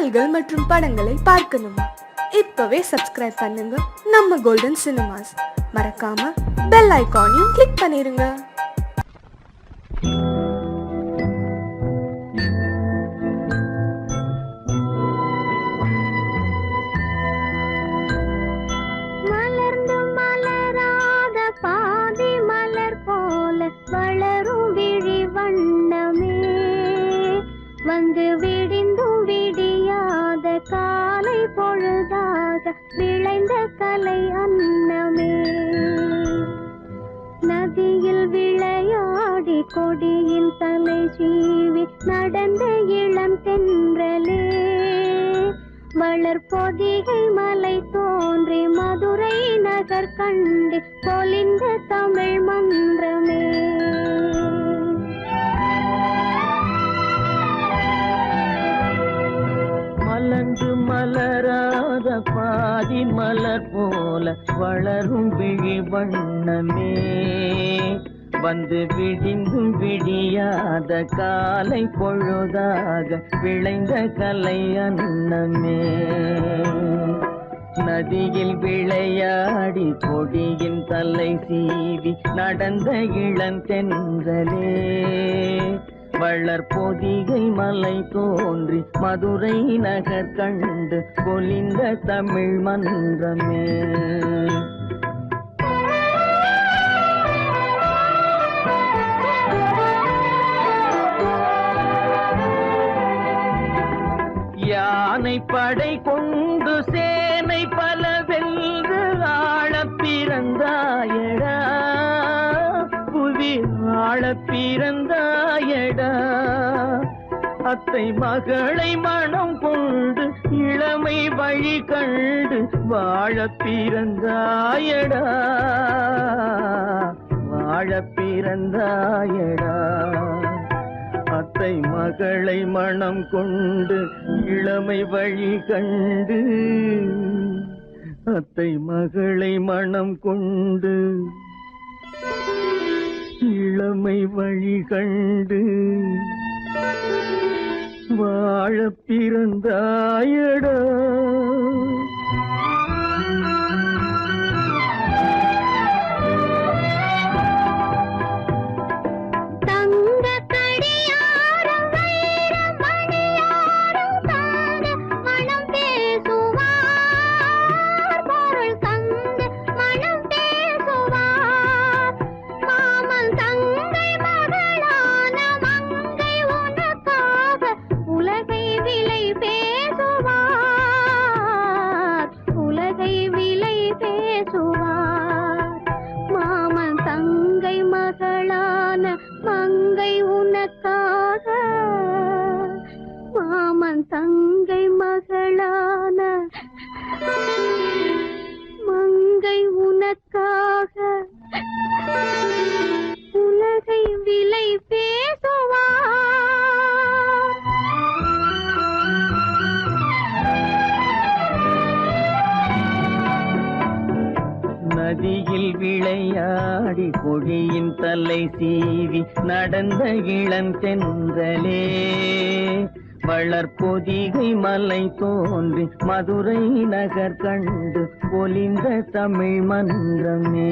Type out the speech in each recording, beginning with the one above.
பாடல்கள் மற்றும் படங்களை பார்க்கணுமா? இப்பவே சப்ஸ்கிரைப் பண்ணுங்க நம்ம கோல்டன் சினிமாஸ். மறக்காம பெல் ஐகானையும் கிளிக் பண்ணிருங்க. வளரும் விழி வண்ணமே வந்து விடிந்தும் விடியாத காலை பொழுதாக விளைந்த கலை அன்னமே நதியில் விளையாடி கொடியின் தலை சீவி நடந்த இளம் தென்றலே வளர்பொதிகை மலை தோன்றி மதுரை நகர் கண்டு பொலிந்த தமிழ் மன்றமே மலர்ந்து மலராத பாதி மலர் போல வளரும் விழி வண்ணமே வந்து விடிந்தும் விடியாத காலை பொழுதாக விளைந்த கலை அன்னமே நதியில் விளையாடி கொடியின் தலை சீவி நடந்த இளந்தென்றலே வளர்பொதிகை மலை தோன்றி மதுரை நகர் கண்டு பொலிந்த தமிழ் மன்றமே யானை படை கொண்டு சேனை பல வென்று ஆள பிறந்தாயடா புவி ஆள பிறந்தாயடா அத்தை மகளை மனம் கொண்டு இளமை வழி கண்டு வாழ பிறந்தாயடா வாழ பிறந்தாயடா அத்தை மகளை மனம் கொண்டு இளமை வழி கண்டு அத்தை மகளை மனம் கொண்டு இளமை வழி கண்டு வாழ பிறந்தாயடா தங்கை மகளான மங்கை உனக்காக உலகை விலை பேசுவார் நதியில் விளையாடி கொடியின் தலை சீவி நடந்த இளந்தென்றலே வளர்பொதிகை மலை தோன்றி மதுரை நகர் கண்டு பொலிந்த தமிழ் மன்றமே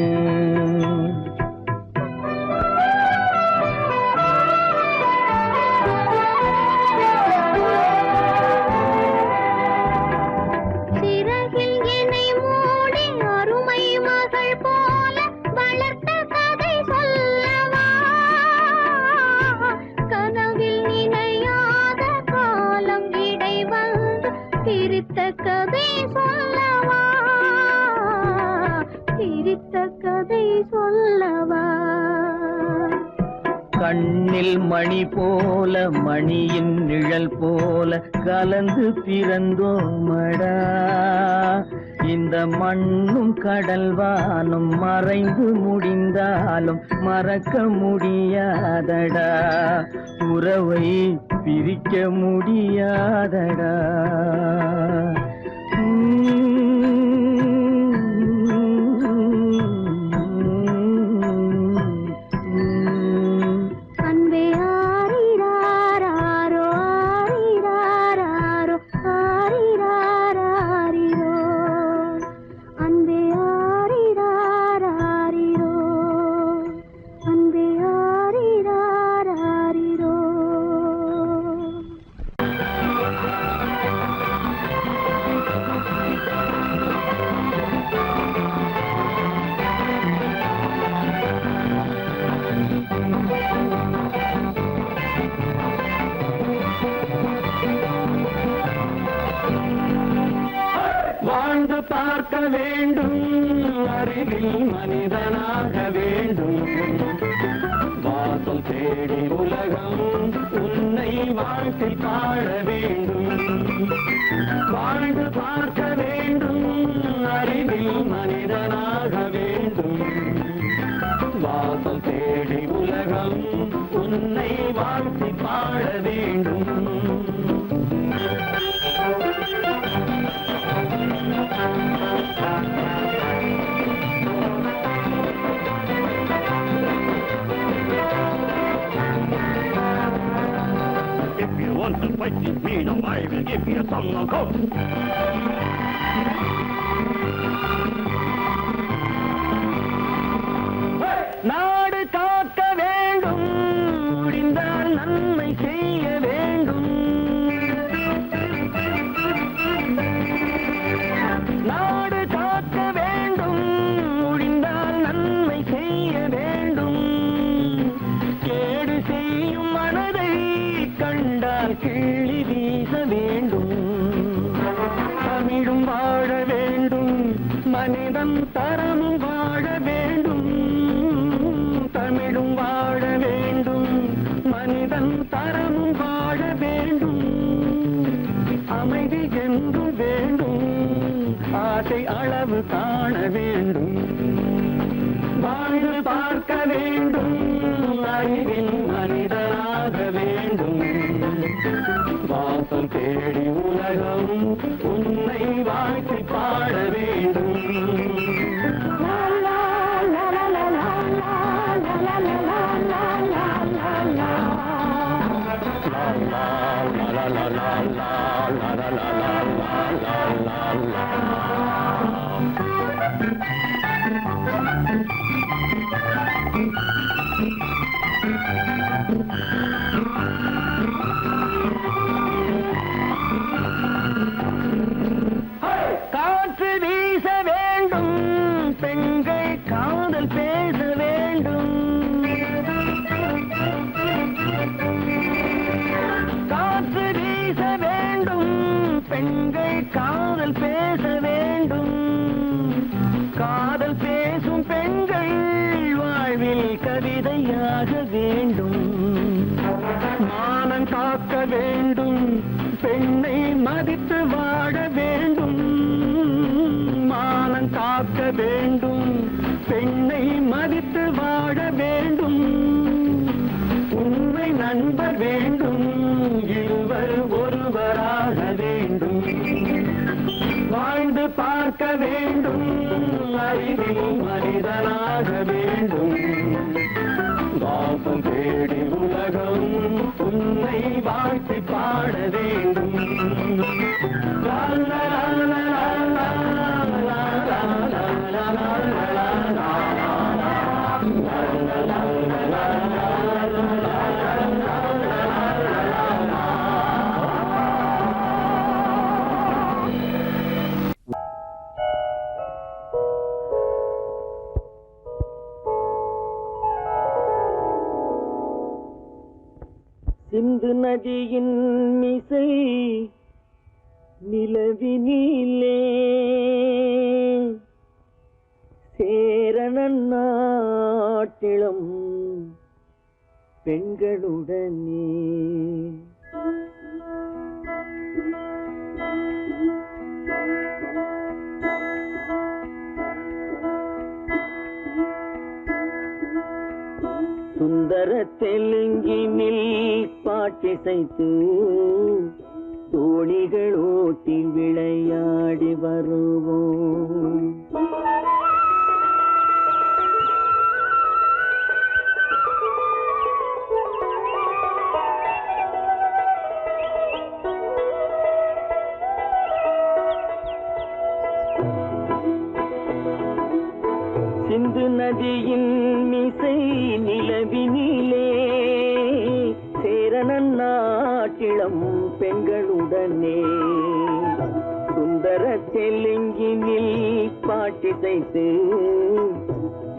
கதை சொல்லவா கண்ணில் மணி போல மணியின் நிழல் போல கலந்து பிறந்தோமடா இந்த மண்ணும் கடல் வானும் மறைந்து முடிந்தாலும் மறக்க முடியாதடா உறவை பிரிக்க முடியாதடா அன்பே ஆரிராரோ ஆரிராரோ வேண்டும் அறிவில் மனிதனாக வேண்டும் வாசல் தேடி உலகம் உன்னை வாழ்க்கை பாட வேண்டும் வாழ்ந்து பார்க்க வேண்டும் அறிவில் மனிதனாக வேண்டும் வாசல் தேடி உலகம் உன்னை வாழ்க்கை பாட வேண்டும் If you want to fight with me, now I will give you some knockout. நாடு காக்க வேண்டும் முடிந்தால் நன்மை செய்ய வேண்டும் நாடு காக்க வேண்டும் முடிந்தால் நன்மை செய்ய வேண்டும் கேடு செய்யும் மனதை கண்டால் கிள்ளி வீச வேண்டும் தமிழும் வாழ வேண்டும் மனிதன் தரமும் வாழ வேண்டும் தமிழும் வாழ வேண்டும் மனிதன் தரமும் வாழ வேண்டும் அமைதி என்றும் வேண்டும் ஆசை அளவு காண வேண்டும் வாழ்ந்து பார்க்க வேண்டும் அறிவில் மனிதனாக வேண்டும் வாசல் தேடி உலகம் உன்னை வாழ்க்கை பாட வேண்டும் காற்று வீச வேண்டும் பெண்கள் காதல் பேச வேண்டும் காற்று வீச வேண்டும் பெண்கள் காதல் பேச வேண்டும் காதல் பேசும் பெண்கள் வாழ்வில் கவிதையாக வேண்டும் மானம் காக்க வேண்டும் பெண்ணை மதித்து வாழ வேண்டும் மானம் காக்க வேண்டும் பெண்ணை மதித்து வாழ வேண்டும் உண்மை நண்பர் வேண்டும் இருவர் ஒருவராக வேண்டும் வாழ்ந்து பார்க்க வேண்டும் அறிவில் மனிதனாக வேண்டும் வாசம் தேடி உலகம் உன்னை வாழ்த்தி பாட வேண்டும் லா லா லா லா லா லா லா லா லா லா சிந்து நதியின் மிசை நிலவினிலே சேரணன் நாட்டிளம் பெண்களுடனே சுந்தர தெலுங்கினில் பாட்டிசைத்து தோணிகள் ஓட்டி விளையாடி வருவோம் சிந்து நதியின் மிசை நிலவினிலே சேரணன் நாட்டிளம் பெண்களுடனே சுந்தர தெலுங்கினில் பாட்டிசைத்து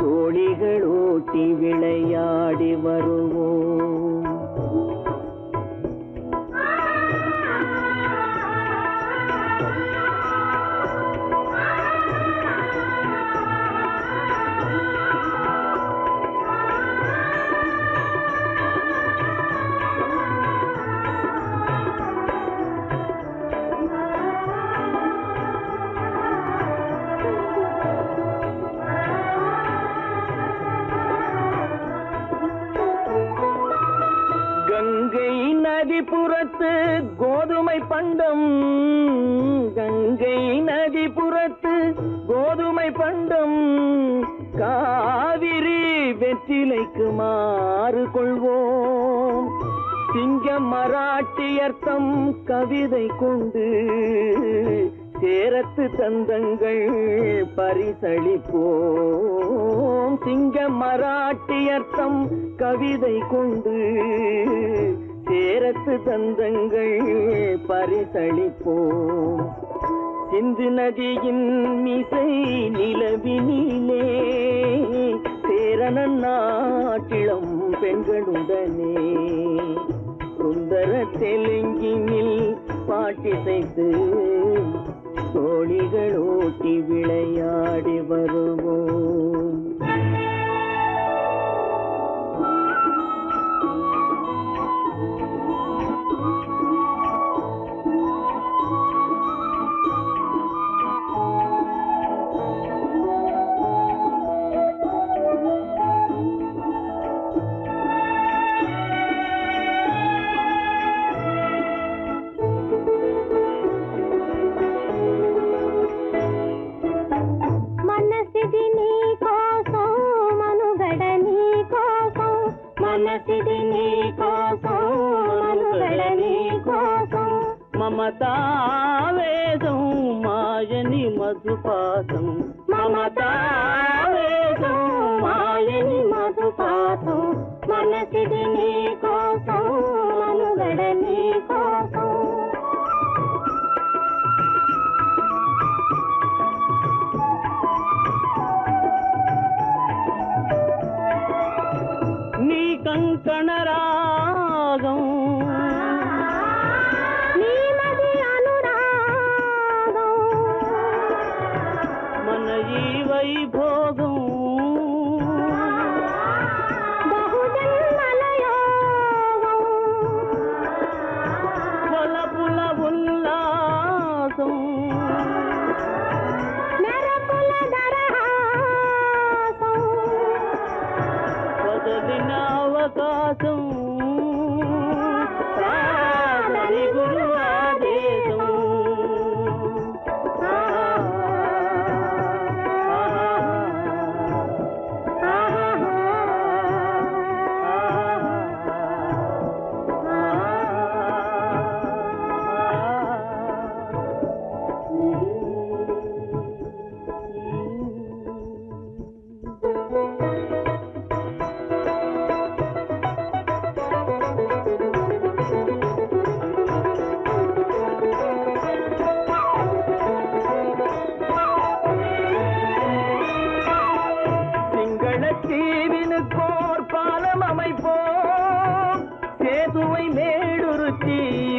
தோணிகள் ஓட்டி விளையாடி வருவோம் பண்டம் கங்கை நதிபுறத்து கோதுமை பண்டம் காவிரி வெற்றிலைக்கு மாறு கொள்வோம் சிங்கம் மராட்டியர்த்தம் கவிதை கொண்டு சேரத்து தந்தங்கள் பரிசளிப்போம் சிங்கம் மராட்டியர்த்தம் கவிதை கொண்டு சேரத்து தந்தங்கள் பரிசளிப்போம் சிந்து நதியின் மிசை நிலவினிலே சேரணன் நாட்டிளம் பெண்களுடனே சுந்தர தெலுங்கினில் பாட்டிசைத்து தோழிகள் ஓட்டி விளையாடி வருவோம் మమతావేదం మాయని మధుపాతం మమతావేదం మాయని మధుపాతం మనసిది నీ కోసం మనుగడ నీ కోసం నీ కంకణ రాగం వైభోగం బహుజన్మలయోగం కొలపుల ఉల్లాసం మెరపుల దరహాసం వదలిన అవకాశం సాగరి గురు ఆదేశం தீவினுக்கோர் பாலம் அமைப்போம் சேதுவை மேடுருத்தி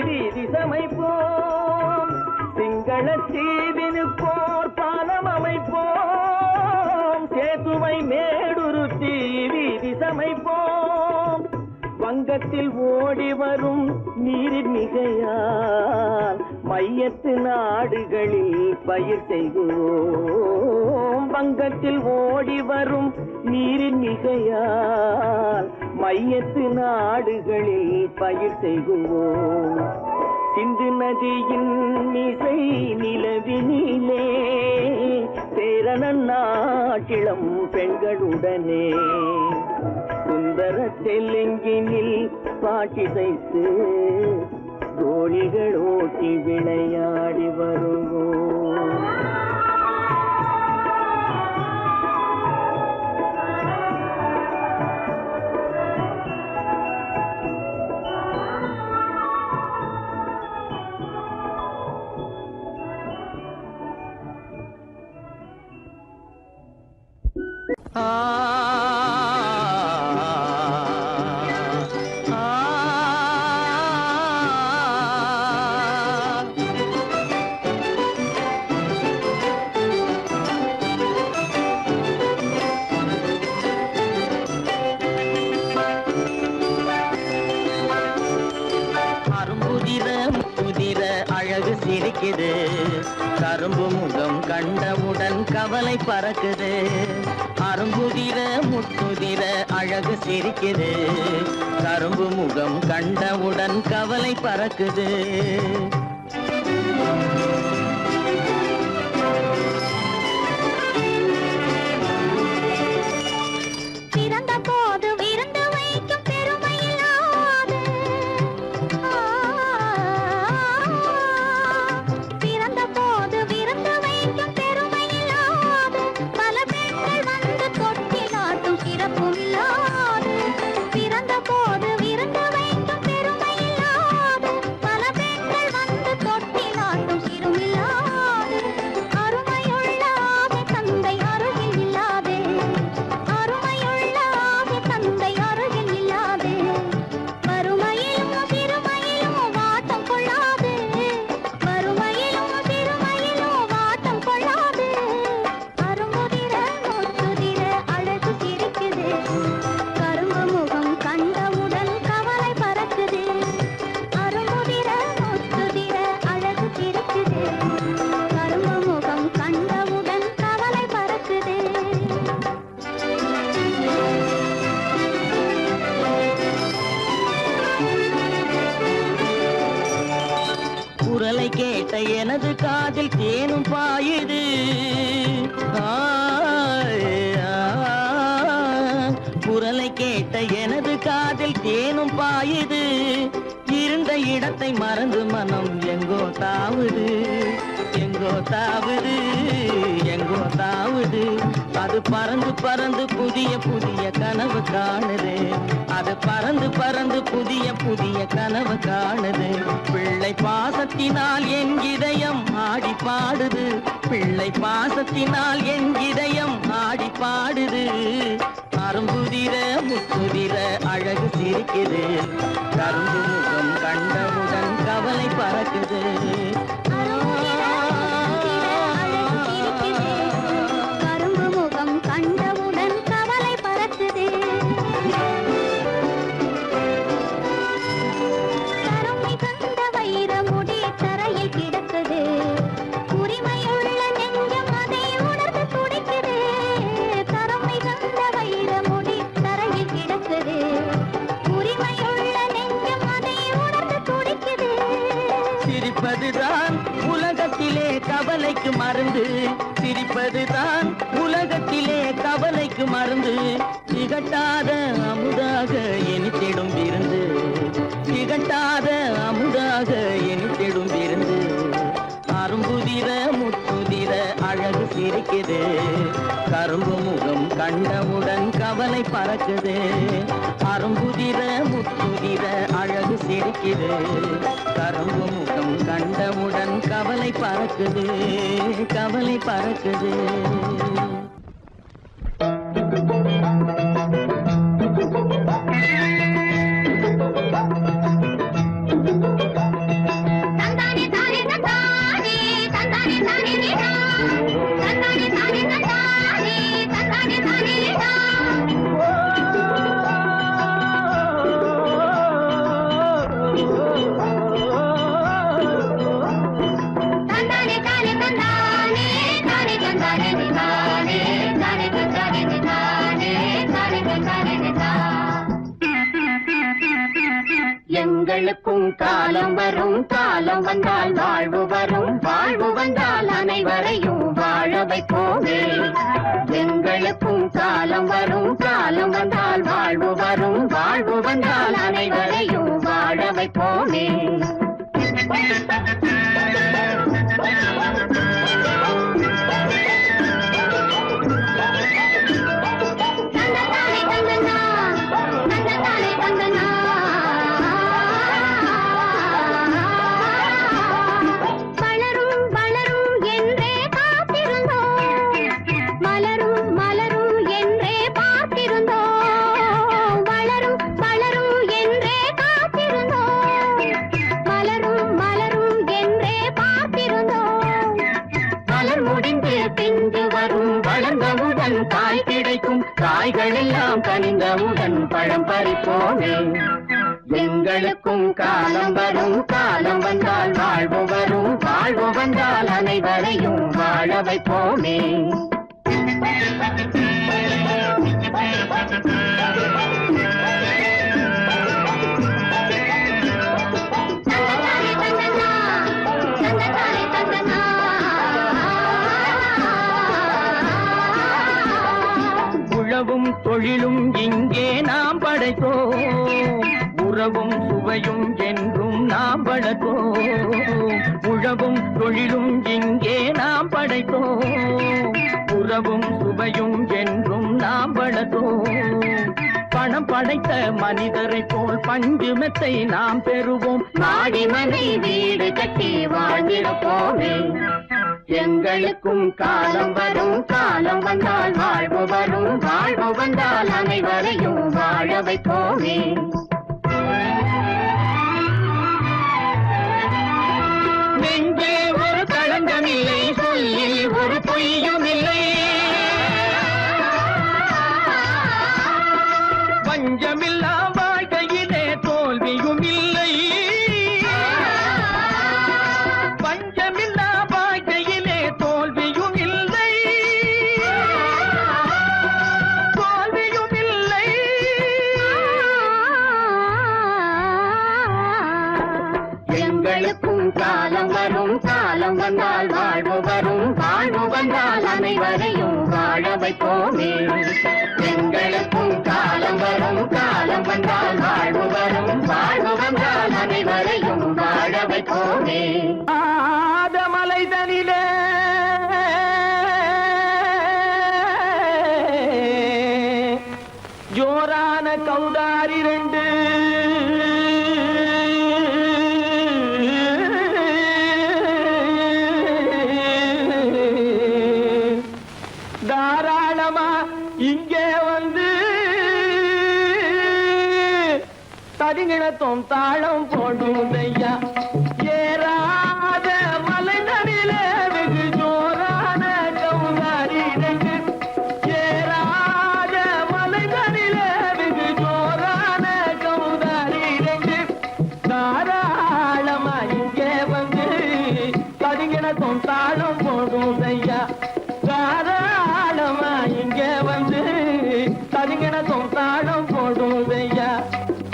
வீதி சமைப்போம் சிங்கள தீவினுக்கோர் பாலம் அமைப்போம் சேதுவை மேடுருத்தி வீதி சமைப்போம் வங்கத்தில் ஓடி வரும் நீரின் மிகையால் மையத்து நாடுகளில் பயிர் செய்வோம் வங்கத்தில் ஓடி வரும் நீரின் மிகையால் மையத்து நாடுகளில் பயிர் செய்வோம் சிந்து நதியின் மிசை நிலவினிலே சேரணன் நாட்டிளம் பெண்களுடனே சுந்தர தெலுங்கினில் பாட்டிசைத்து தோழிகள் ஓட்டி விளையாடி வருவோம் அழகு சிரிக்குது கரும்பு முகம் கண்டவுடன் கவலை பறக்குது அரும்புதிர முத்துதிர அழகு சிரிக்குது கரும்பு முகம் கண்டவுடன் கவலை பறக்குது கேட்ட எனது காதில் தேனும் பாயுது. குரலை கேட்ட எனது காதில் தேனும் பாயுது. இருந்த இடத்தை மறந்து மனம் எங்கோ தாவுது, எங்கோ தாவுது, எங்கோ தாவுது. அது பறந்து பறந்து புதிய புதிய கனவு காணுது. அது பறந்து பறந்து புதிய புதிய கனவு காணுது. பிள்ளை பாசத்தினால் என் இதயம் ஆடி பாடுது. பிள்ளை பாசத்தினால் என் இதயம் ஆடி பாடுது. அரும்புதிர முத்துதிர அழகு சிரிக்குது. கரும்பு முகம் கண்டவுடன் கவலை பறக்குது. கரும்பு முகம் கண்டவுடன் கவலை பறக்குது. தரம் மிகுந்த வைரமுடி தரையில் கிடக்குது. உரிமையுள்ள நெஞ்சம் அதை உணர்ந்து துடிக்குது. தரம் மிகுந்த வைரமுடி தரையில் கிடக்குது. உரிமையுள்ள நெஞ்சம் அதை உணர்ந்து துடிக்குது. சிரிப்பதுதான் உலகத்திலே கவலைக்கு மருந்து. சிரிப்பதுதான் உலகத்திலே கவலைக்கு மருந்து. திகட்டாத அமுதாக இனித்திடும் விருந்து. திகட்டாத அமுதாக இனித்திடும் விருந்து. அரும்புதிர முத்துதிர அழகு சிரிக்குது. கரும்பு முகம் கண்டவுடன் கவலை பறக்குது. அரும்புதிர முத்துதிர அழகு சிரிக்குது. கரும்பு முகம் கண்டவுடன் கவலை பறக்குது, கவலை பறக்குது. தந்தானே தானே தந்தானே தந்தானே தானே நீதா. தந்தானே தானே தந்தானே தந்தானே தானே நீதா. தந்தானே தானே தந்தானே தானே தந்தானே நீதானே தானே தந்தானே நீதானே தானே தந்தானே நீதா. எங்களுக்கும் காலம் வரும், காலம் வந்தால் வாழ்வு வரும், வாழ்வு வந்தால் அனைவரையும் வாழ வைப்போமே. எங்களுக்கும் காலம் வரும், காலம் வந்தால் வாழ்வு வரும், வாழ்வு வந்தால் அனைவரையும் வாழ வைப்போமே. தந்ததானே தந்தனா, தந்ததானே தந்தனா. வளரும் வளரும் என்றே காத்திருந்தோம். மலரும் மலரும் என்றே பார்த்திருந்தோம். வளரும் வளரும் என்றே காத்திருந்தோம். மலரும் மலரும் என்றே பார்த்திருந்தோம். மலர் முடிந்து பிஞ்சு வரும், வளர்ந்தவுடன் காய் கிடைக்கும். காய்கள் எல்லாம் கனிந்தவுடன் பழம் பறிப்போமே. எங்களுக்கும் காலம் வரும், காலம் வந்தால் வாழ்வு வரும், வாழ்வு வந்தால் அனைவரையும் வாழ வைப்போமே. தந்ததானே தந்தனா, தந்ததானே தந்தனா. உழவும் தொழிலும் இங்கே நாம் படைத்தோம். உறவும் சுவையும் என்றும் நாம் வளர்த்தோம். உழவும் தொழிலும் இங்கே நாம் படைத்தோம். உறவும் சுவையும் என்றும் நாம் வளர்த்தோம். பணம் படைத்த மனிதரை போல் பஞ்சு மெத்தை நாம் பெறுவோம். மாடி மனை வீடு கட்டி வாழ்ந்திருப்போமே. எங்களுக்கும் காலம் வரும், காலம் வந்தால் வாழ்வு வரும், வாழ்வு வந்தால் அனைவரையும் வாழ வைப்போமே. நெஞ்சே ஒரு களங்கமில்லை, சொல்லில் ஒரு பொய்யும் இல்லை. பஞ்சமில்லா வாழ்க்கையிலே தோல்வியும் இல்லை. பஞ்சமில்லா வாழ்க்கையிலே தோல்வியும் இல்லை. தோல்வியும் இல்லை. வைப்போமே. எங்களுக்கும் காலம் வரும், காலம் வந்தால் வாழ்வு வரும், வாழ்வு வந்தால் அனைவரையும் வாழ வைப்போமே. ஆதமலை தனிலே ஜோரான கௌதாரி ரெண்டு தாராளமா இங்கே வந்து தரிங்கிணத்தும் தாளம் போடும் ஐயா. ஏறாத மலை நடில வெகு ஜோரான கௌதாரி ரெண்டு. ஏறாத மலை நடில வெகு ஜோரான கௌதாரி ரெண்டு. தாராளமா இங்கே வந்து தரிங்கிணத்தும் தாளம் போடும் ஐயா. தாராளமா இங்கே வந்து தரிங்கிணத்தும் தாளம் போடுதையா.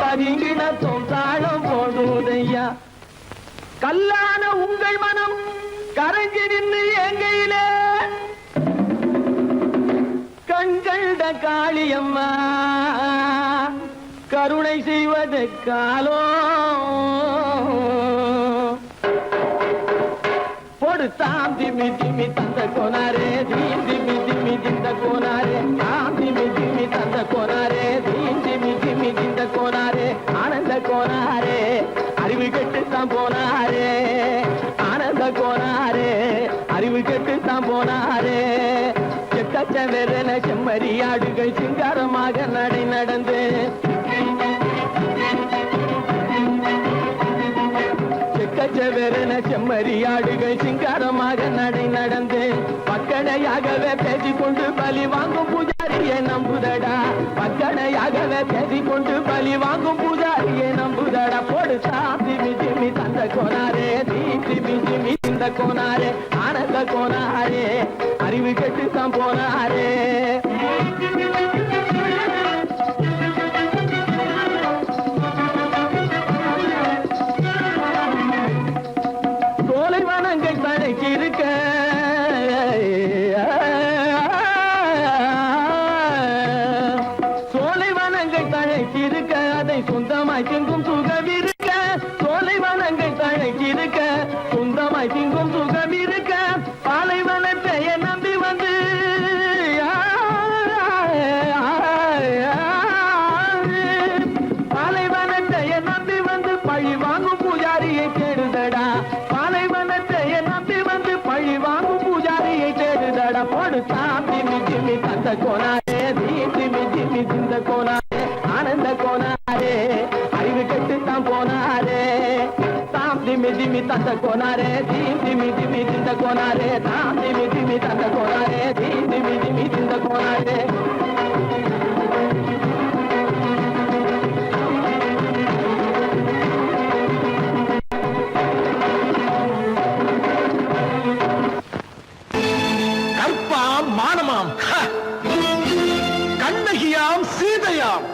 தரிங்கிணத்தும் தாளம் போடுதையா. கல்லான உங்கள் மனம் கரைஞ்சி நின்று எங்கையிலே கண்கண்ட காளியம்மா கருணை செய்வது காலோ தாம் திமி திமி தந்த கோனாரே தீம் திமி திமி திந்த கோனாரே தாம் திமி திமி தந்த கோனாரே தீம் திமி திமி திந்த கோனாரே ஆனந்த கோனாரே அறிவு கெட்டு தான் போனாரே. ஆனந்த கோனாரே அறிவு கெட்டு தான் போனாரே. செக்கச்சவென செம்மறியாடுகள் சிங்காரமாக நடை நடந்து செக்கச்சவென செம்மறியாடுகள் சிங்காரமாக நடை நடந்து பக்கடையாகவே பேசிக்கொண்டு பலி வாங்கும் பூஜாரியை நம்புதடா. பக்கடையாகவே பேசிக்கொண்டு பலி வாங்கும் பூஜாரியை நம்புதடா. போடு திமி திமி தந்த கோனாரே தீம் திமி திமி இந்த கோனாரே ஆனந்த கோனாரே அறிவு கெட்டு தான் போனாரே. சோலைவனங்கள் தழைச்சிருக்க சோலைவனங்கள் தழைச்சிருக்க அதை சொந்தமாய் திங்கும் சுகம் இருக்க. சோலைவனங்கள் தழைச்சிருக்க சொந்தமாய் திங்கும் சுகம் இருக்க. பாலைவனத்தை நம்பி வந்து பாலைவனத்தை நம்பி வந்து பழி வாங்கும் பூஜாரியை தேடுதடா. போடு தாம் திமி திமி தந்த கோனாரே தீம் திமி திமி திந்த கோனாரே ஆனந்த கோனாரே அறிவு கெட்டு தான் போனாரே. தாம் திமி திமி தந்த கோனாரே தீம் திமி திமி திந்த கோனாரே தாம் திமி திமி தந்த கோனாரே தீம் திமி திமி திந்த கோனாரே. மானமாம் கண்ணகியாம் சீதையாம்.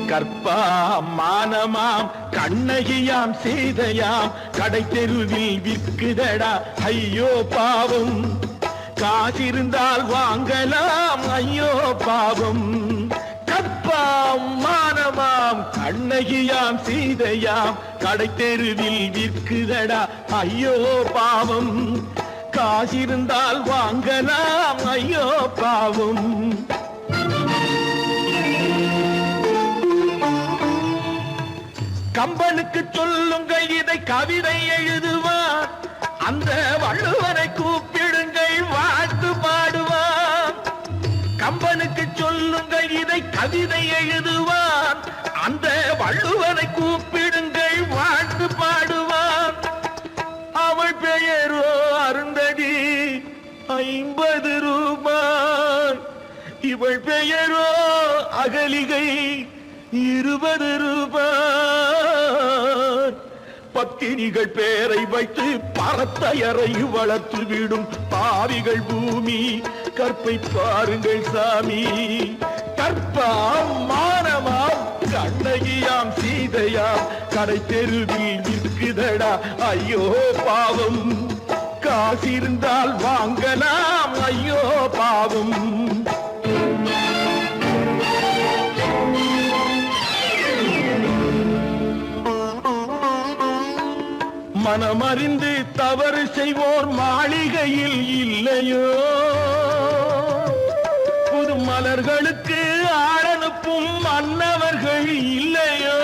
கற்பாம் மானமாம் கண்ணகியாம் சீதையாம் கடை தெருவில் விற்குதடா ஐயோ பாவம். காசிருந்தால் வாங்கலாம் ஐயோ பாவம். கற்பாம் மானமாம் கண்ணகியாம் சீதையாம் கடை தெருவில் விற்குதடா ஐயோ பாவம். காசிருந்தால் வாங்கலாம் ஐயோ பாவம். கம்பனுக்கு சொல்லுங்கள் இதை கவிதை எழுதுவார். அந்த வள்ளுவனை கூப்பிடுங்கள் வாழ்த்து பாடுவார். கம்பனுக்கு சொல்லுங்கள் இதை கவிதை எழுதுவார். அந்த வள்ளுவனை கூப்பிடுங்கள் வாழ்த்து பாடுவார். அவள் பெயரோ அருந்ததி 50 ரூபாய். இவள் பெயரோ அகலிகை 20 ரூபாய். பத்தினிகள் பேரை வைத்து பரத்தையறை வளர்த்து விடும் பாவிகள் பூமி. கற்பை பாருங்கள் சாமி. கற்பாம் மானமாம் கண்ணகியாம் சீதையாம் கடை தெருவில் விற்குதடா ஐயோ பாவம். காசிருந்தால் வாங்கலாம் ஐயோ பாவம். மனமறிந்து தவறு செய்வோர் மாளிகையில் இல்லையோ, புது மலர்களுக்கு ஆளனுப்பும் மன்னவர்கள் இல்லையோ.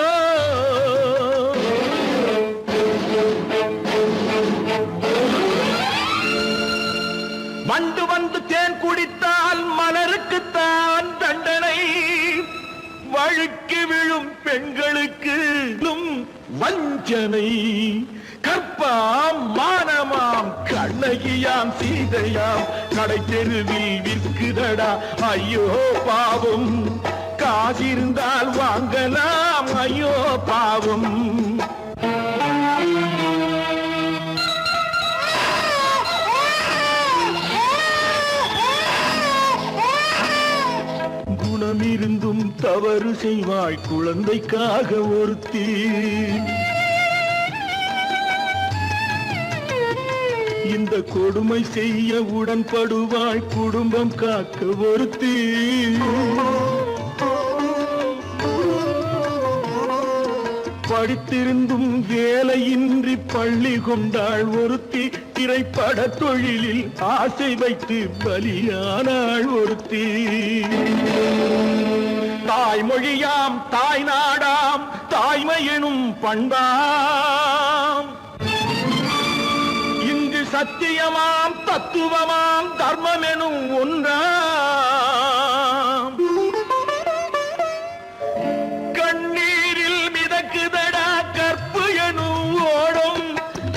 வண்டு வந்து தேன் குடித்தால் மலருக்குத்தான் தண்டனை, வழுக்கி விழும் பெண்களுக்கு வஞ்சனை. கற்பாம் மானமாம் கண்ணகியாம் சீதையாம் கடை தெருவில் விற்குதடா ஐயோ பாவம். காசிருந்தால் வாங்கலாம் ஐயோ பாவம். குணமிருந்தும் தவறு செய்வாய் குழந்தைக்காக ஒருத்தி, இந்த கொடுமை செய்ய உடன்படுவாய் குடும்பம் காக்க ஒருத்தி. படித்திருந்தும் வேலையின்றி பள்ளி கொண்டாள் ஒருத்தி, திரைப்பட தொழிலில் ஆசை வைத்து பலியானாள் ஒருத்தி. தாய்மொழியாம் தாய் நாடாம் தாய்மை எனும் பண்பாம், இங்கு சத்தியமாம் தத்துவமாம் தர்மம் எனும் ஒன்றாம். கண்ணீரில் மிதக்குதடா கற்பு எனும் ஓடும்,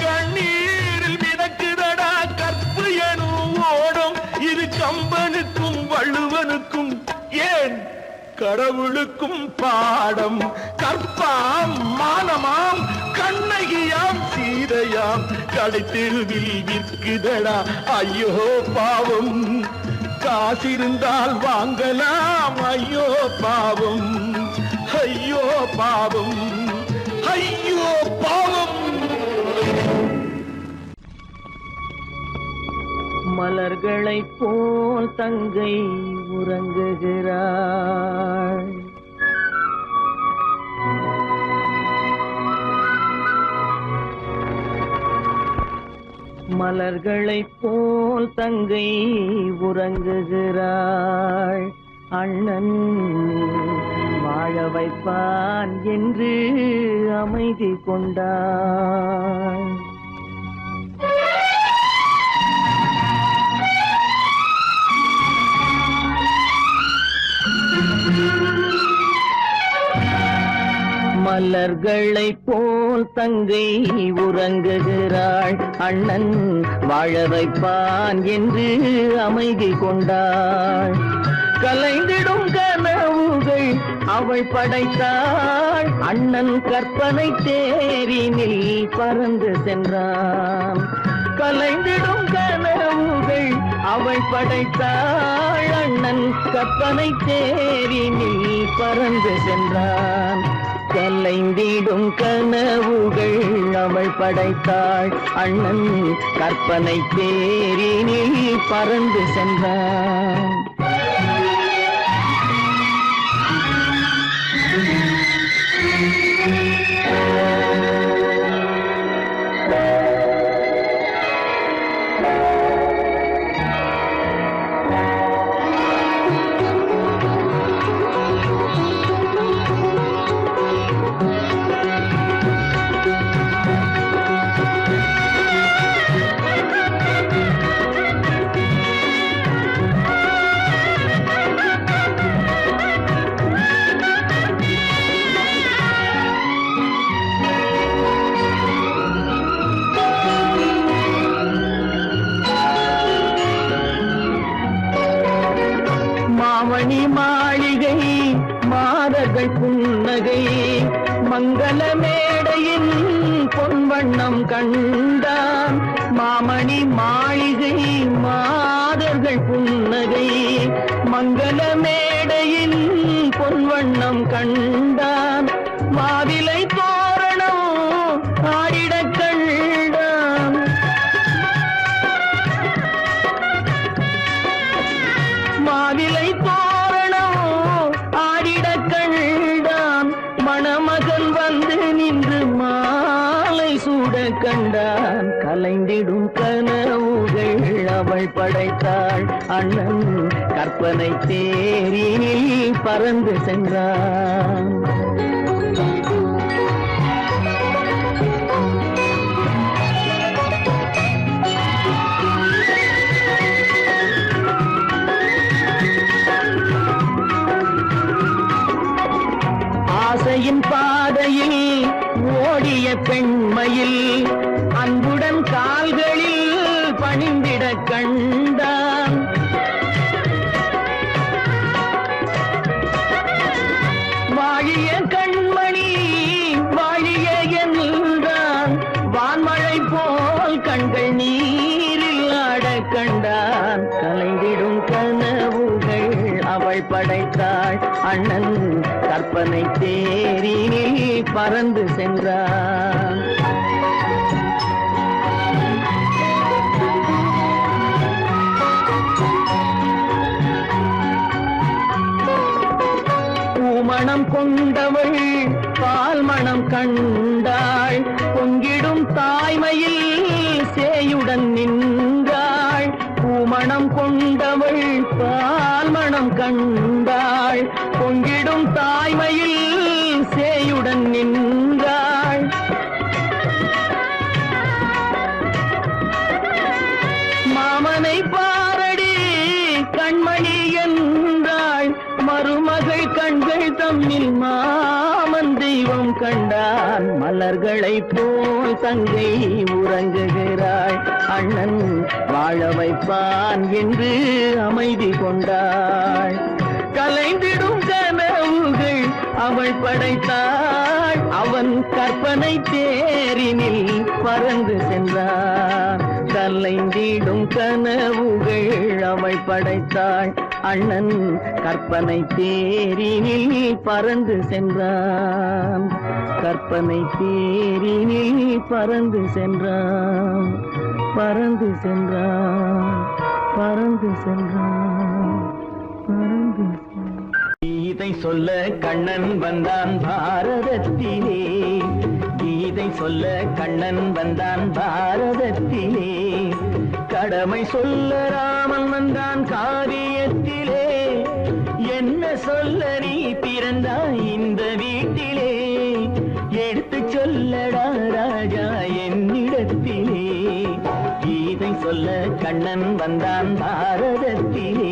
கண்ணீரில் மிதக்குதடா கற்பு எனும் ஓடும். இது கம்பனுக்கும் வள்ளுவனுக்கும் ஏன் கடவுளுக்கும் பாடம். கற்பாம் மானமாம் கண்ணகியாம் சீதையாம் கடை தெருவில் விற்குதடா ஐயோ பாவம். காசிருந்தால் வாங்கலாம் ஐயோ பாவம். ஐயோ பாவம், ஐயோ பாவம். மலர்களைப் போல் தங்கை உறங்குகிறாள், மலர்களைப் போல் தங்கை உறங்குகிறாள். அண்ணன் வாழ வைப்பான் என்று அமைதி கொண்டாள். மலர்களைப் போல் தங்கை உறங்குகிறாள், அண்ணன் வாழ வைப்பான் என்று அமைதி கொண்டாள். கலைந்திடும் கனவுகள் அவள் படைத்தாள், அண்ணன் கற்பனை தேரினில் பறந்து சென்றான். கலைந்திடும் கனவுகள் அவள் படைத்தாள், அண்ணன் கற்பனை தேரினில் பறந்து சென்றான். கலைந்திடும் கனவுகள் அவள் படைத்தாள், அண்ணன் கற்பனை தேரினில் பறந்து சென்றான். மாமணி மாளிகை மாதர்கள் புன்னகை மங்கள மேடையின் பொன்வண்ணம் கண்டான். மாமணி மாளிகை மாதர்கள் புன்னகை மங்கள மேடையின் பொன்வண்ணம் கண்டான். மாவிலை தோரணம் ஆடிடக் கண்டான். கலைந்திடும் கனவுகள் அவள் படைத்தாள். அண்ணன் கற்பனை தேரினில் பறந்து சென்றான். ஆசையின் பாதையில் ஓடிய பெண்மையில் அன்புடன் கால்களில் பணிந்திட கண்டான். வாழிய கண்மணி வாழிய என்றான். வான்மழை போல் கண்கள் நீரில் ஆட கண்டான். கலைந்திடும் கனவுகள் அவள் படைத்தாள். அண்ணன் கற்பனை தேரினில் பறந்து சென்றான். பூமணம் கொண்டவள் பால் மணம் கண்டாள். பொங்கிடும் தாய்மையில் சேயுடன் நின்றாள். பூமணம் கொண்டவள் பால் மணம் கண்டாள். பொங்கிடும் தாய்மையில் சேயுடன் நின்றாள். மாமனை பாரடி கண்மணி என்றாள். மருமகள் கண்கள் தம்மில் மாமன் தெய்வம் கண்டான். மலர்களை போல் தங்கை உறங்குகிறாள். அண்ணன் வாழ வைப்பான் என்று அமைதி கொண்டாள். கலைந்திடும் கனவுகள் அவள் படைத்தாள். அவன் கற்பனை தேரினில் பறந்து சென்றான். கலைந்திடும் கனவுகள் அவள் படைத்தாள். அண்ணன் கற்பனை தேரினில் பறந்து சென்றான். கற்பனை தேரினில் பறந்து சென்றான். பறந்து சென்றான். பறந்து சென்றான். பறந்து சென்றான். கீதை சொல்ல கண்ணன் வந்தான் பாரதத்திலே. கீதை சொல்ல கண்ணன் வந்தான் பாரதத்திலே. கடமை சொல்ல ராமன் வந்தான் காரியத்திலே. என்ன சொல்ல நீ பிறந்தாய் இந்த வீட்டிலே. எடுத்து சொல்லடா ராஜா என்னிடத்திலே. கீதை சொல்ல கண்ணன் வந்தான் பாரதத்திலே.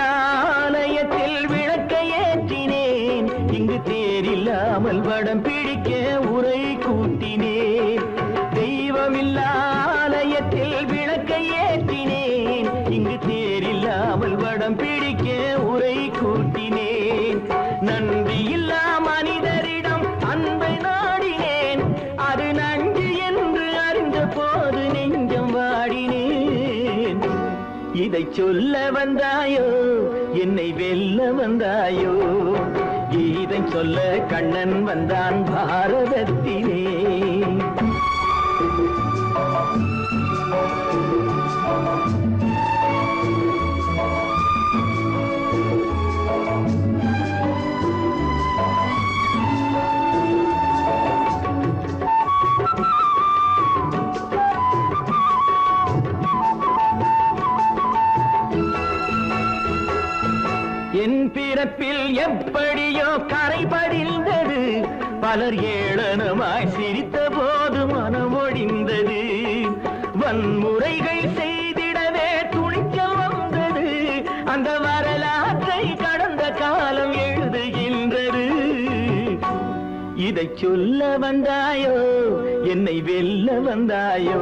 தெய்வமில்லாலயத்தில் விளக்கை ஏற்றினேன். இங்கு தேரில்லாமல் வடம் பிடிக்க உரை கூட்டினேன். தெய்வமில்லாலயத்தில் விளக்கை ஏற்றினேன். இங்கு தேரில்லாமல் வடம் பிடிக்க உரை கூட்டினேன். நன்றியில்லா மனிதரிடம் அன்பை நாடினேன். அது நன்றி என்று அறிந்த போது நெஞ்சம் வாடினேன். இதை சொல்ல வந்தாயோ என்னை வெல்ல வந்தாயோ. கீதை சொல்ல கண்ணன் வந்தான் பாரதத்திலே. என் பிறப்பில் எப்படியோ கரை படிந்தது. பலர் ஏளனமாய் சிரித்த போது மனம் ஒடிந்தது. வன்முறைகள் செய்திடவே துணிச்சல் வந்தது. அந்த வரலாற்றை கடந்த காலம் எழுதுகின்றது. இதை சொல்ல வந்தாயோ என்னை வெல்ல வந்தாயோ.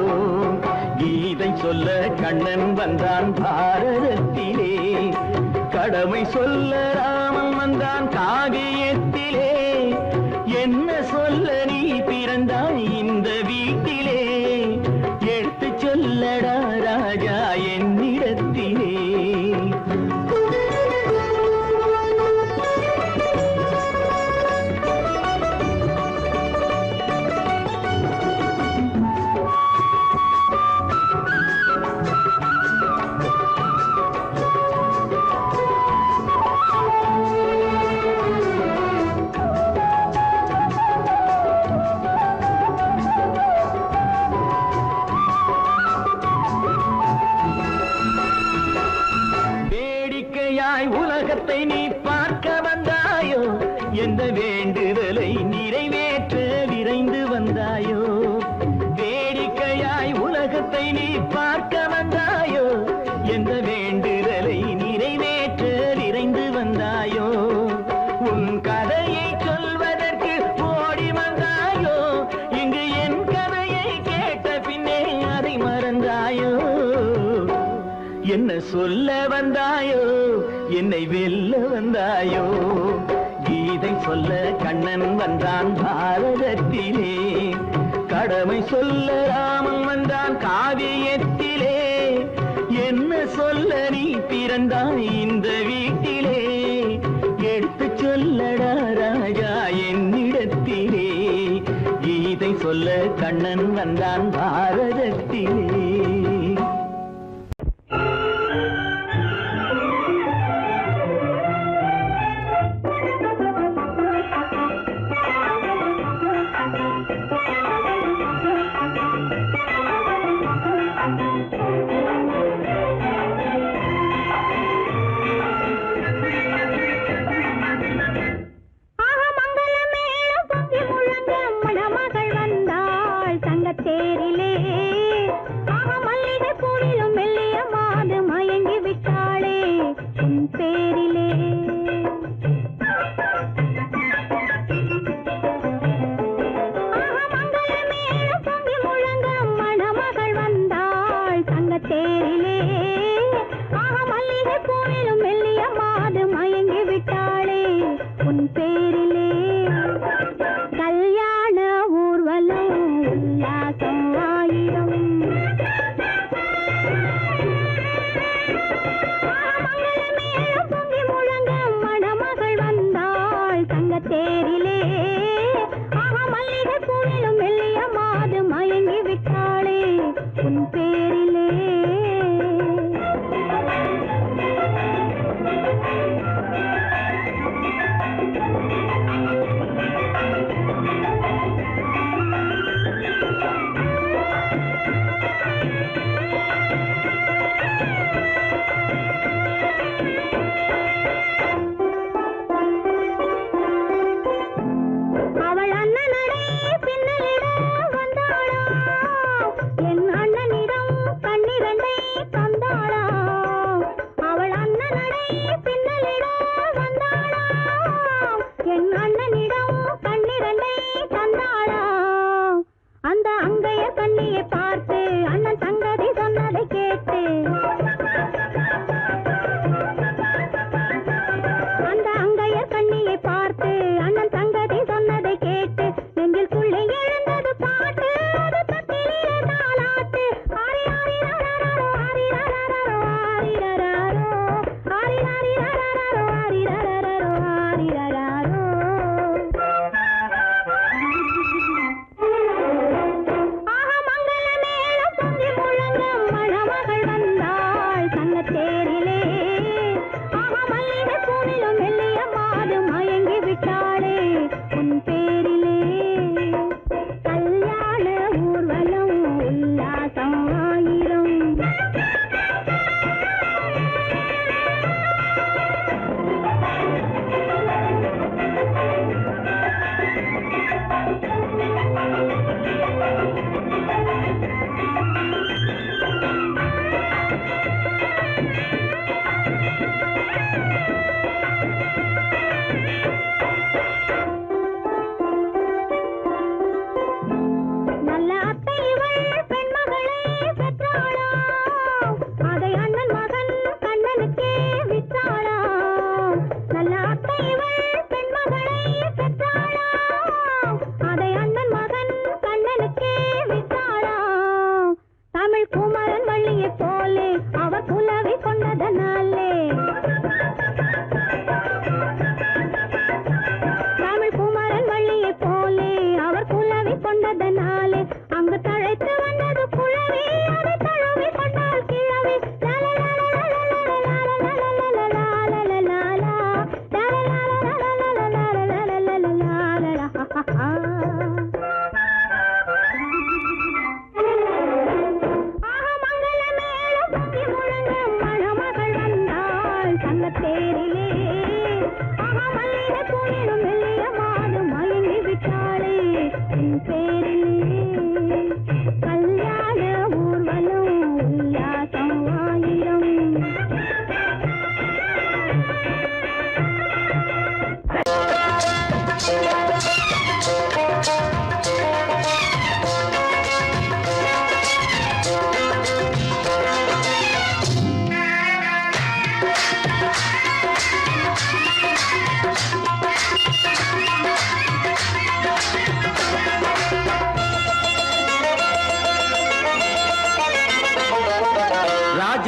கீதை சொல்ல கண்ணன் வந்தான் பாரதத்திலே. கடமை சொல்ல ராமன் வந்தான் காவியத்திலே. என்ன சொல்ல நீ பிறந்தாய் இந்த வீட்டில். என்ன சொல்ல வந்தாயோ என்னை வெல்ல வந்தாயோ கீதை சொல்ல கண்ணன் வந்தான் பாரதத்திலே கடமை சொல்ல ராமன் வந்தான் காவியத்திலே என்ன சொல்ல நீ பிறந்தாய் இந்த வீட்டிலே எடுத்து சொல்லடா ராஜா என்னிடத்திலே கீதை சொல்ல கண்ணன் வந்தான் பாரதத்திலே என் அண்ணனிடம்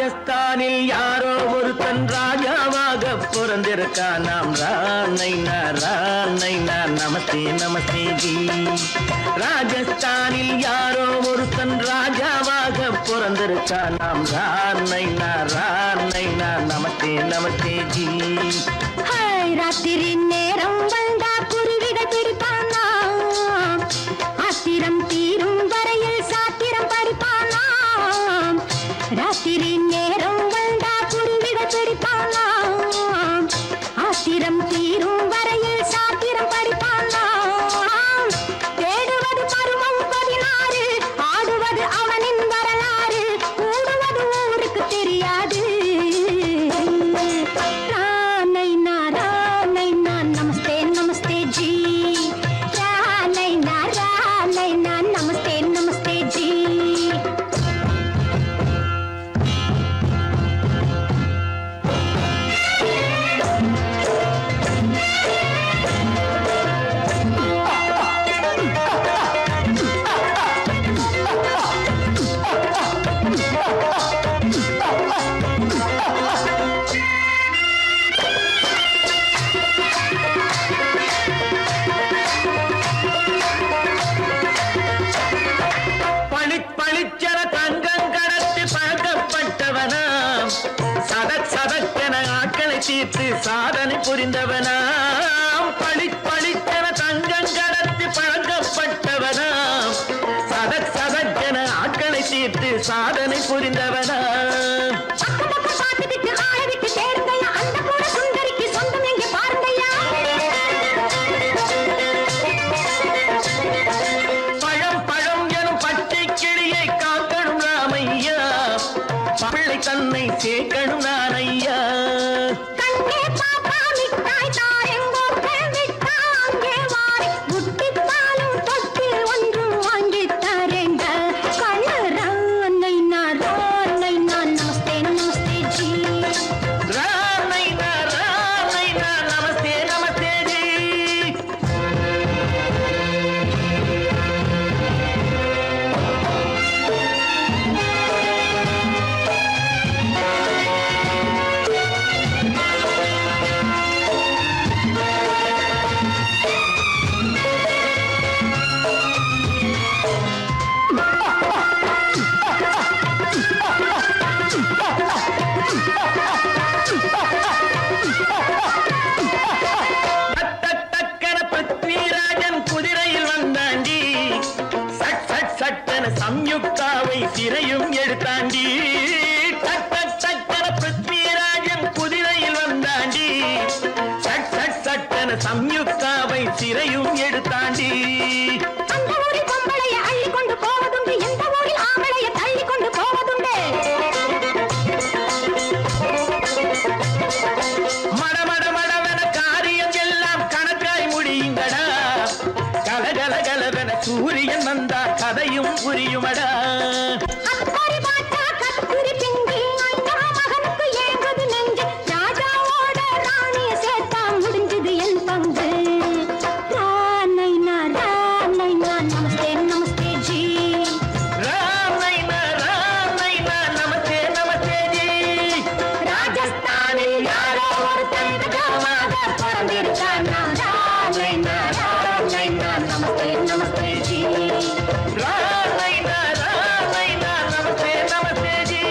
ராஜஸ்தானில் யாரோ ஒருத்தன் ராஜாவாக பிறந்திருக்கான். நாம் ராணைனா நமஸ்தே நமஸ்தே ஜி. ராஜஸ்தானில் யாரோ ஒருத்தன் ராஜாவாக பிறந்திருக்கான். நாம் ராணைனா நமஸ்தே நமஸ்தே ஜி. ராத்திரி நேரம் வந்தா குருவிகள் பிடிப்பானா, ஆத்திரம் தீரும் வரையில் சாத்திரம் படிப்பானா. ராத்திரி நேரம் வந்தா குருவிகள் பிடிப்பானா, ஆத்திரம் தீரும் வரையில் சாத்திரம் படிப்பானா. தேடுவது பருவம் 16, ஆடுவது அவனின் வரலாறு, கூடுவது ஊருக்கு தெரியாது. நமஸ்தே நமஸ்தே ஜி. நமஸ்தே நமஸ்தே ஜி. பளிச்சென தங்கம் கடத்தி பழக்கப்பட்டவனாம். சதக்கென ஆட்களை தீர்த்து சாதனை புரிந்தவனாம். பளிச்சென தங்கம் கடத்தி பழக்கப்பட்டவனாம். சதக்கென ஆட்களை தீர்த்து சாதனை புரிந்தவனாம். தன்னை சேர்க்கணும் நான் ஐயா. கண்ணே பாப்பா மிட்டாய் தாரெங்கோ விட்டா அங்கே வாரி, முட்டித்தாலும் தொட்டு ஒன்று வாங்கி தரேங்க. கண்ணு ராணைனா நமஸ்தே நமஸ்தே ஜி. ராணைனா நமஸ்தே நமஸ்தே ஜி. சம்யுக்தாவை சிறையும் எடுத்தாண்டி. பிருத்விராஜன் குதிரையில் வந்தாண்டி. சம்யுக்தாவை சிறையும் எடுத்தாண்டி. அந்த ஊரில் பொம்பளைய அள்ளி கொண்டு போவதுண்டு, எந்த ஊரில் ஆம்பளைய தள்ளி கொண்டு போவதுண்டு. மடமடவென காரியம் எல்லாம் கணக்காய் முடியுங்கடா. கலகலகலவென சூரியன் வந்தா கதையும் புரியுமடா. அப்பாரி பாட்டா கத்திரி பிங்கி, அண்ணா மகனுக்கு ஏங்குது நெஞ்சு. ராஜாவோட ராணிய சேர்த்தா முடிஞ்சது என் பங்கு. ராணைனா நமஸ்தே நமஸ்தே ஜி. ராணைனா நமஸ்தே நமஸ்தே ஜி. ராஜஸ்தானில் யாரோ ஒருத்தன் ராஜாவாக பிறந்திருக்கானா. ராணைனா நமஸ்தே நமஸ்தே ஜி. ராணைனா நமஸ்தே நமஸ்தே ஜி.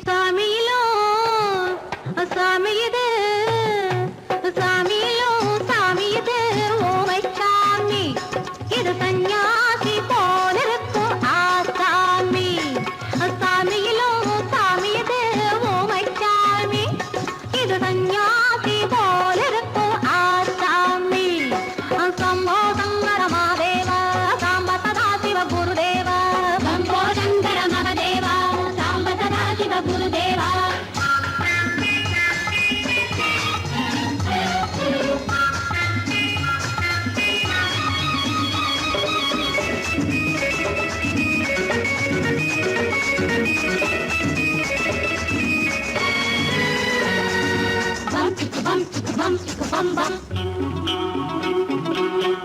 சாமியிலோ சாமி இது, சாமியிலோ சாமி இது, ஓமை சாமி இது. சன்னியாசி போலிருக்கும் ஆசாமி.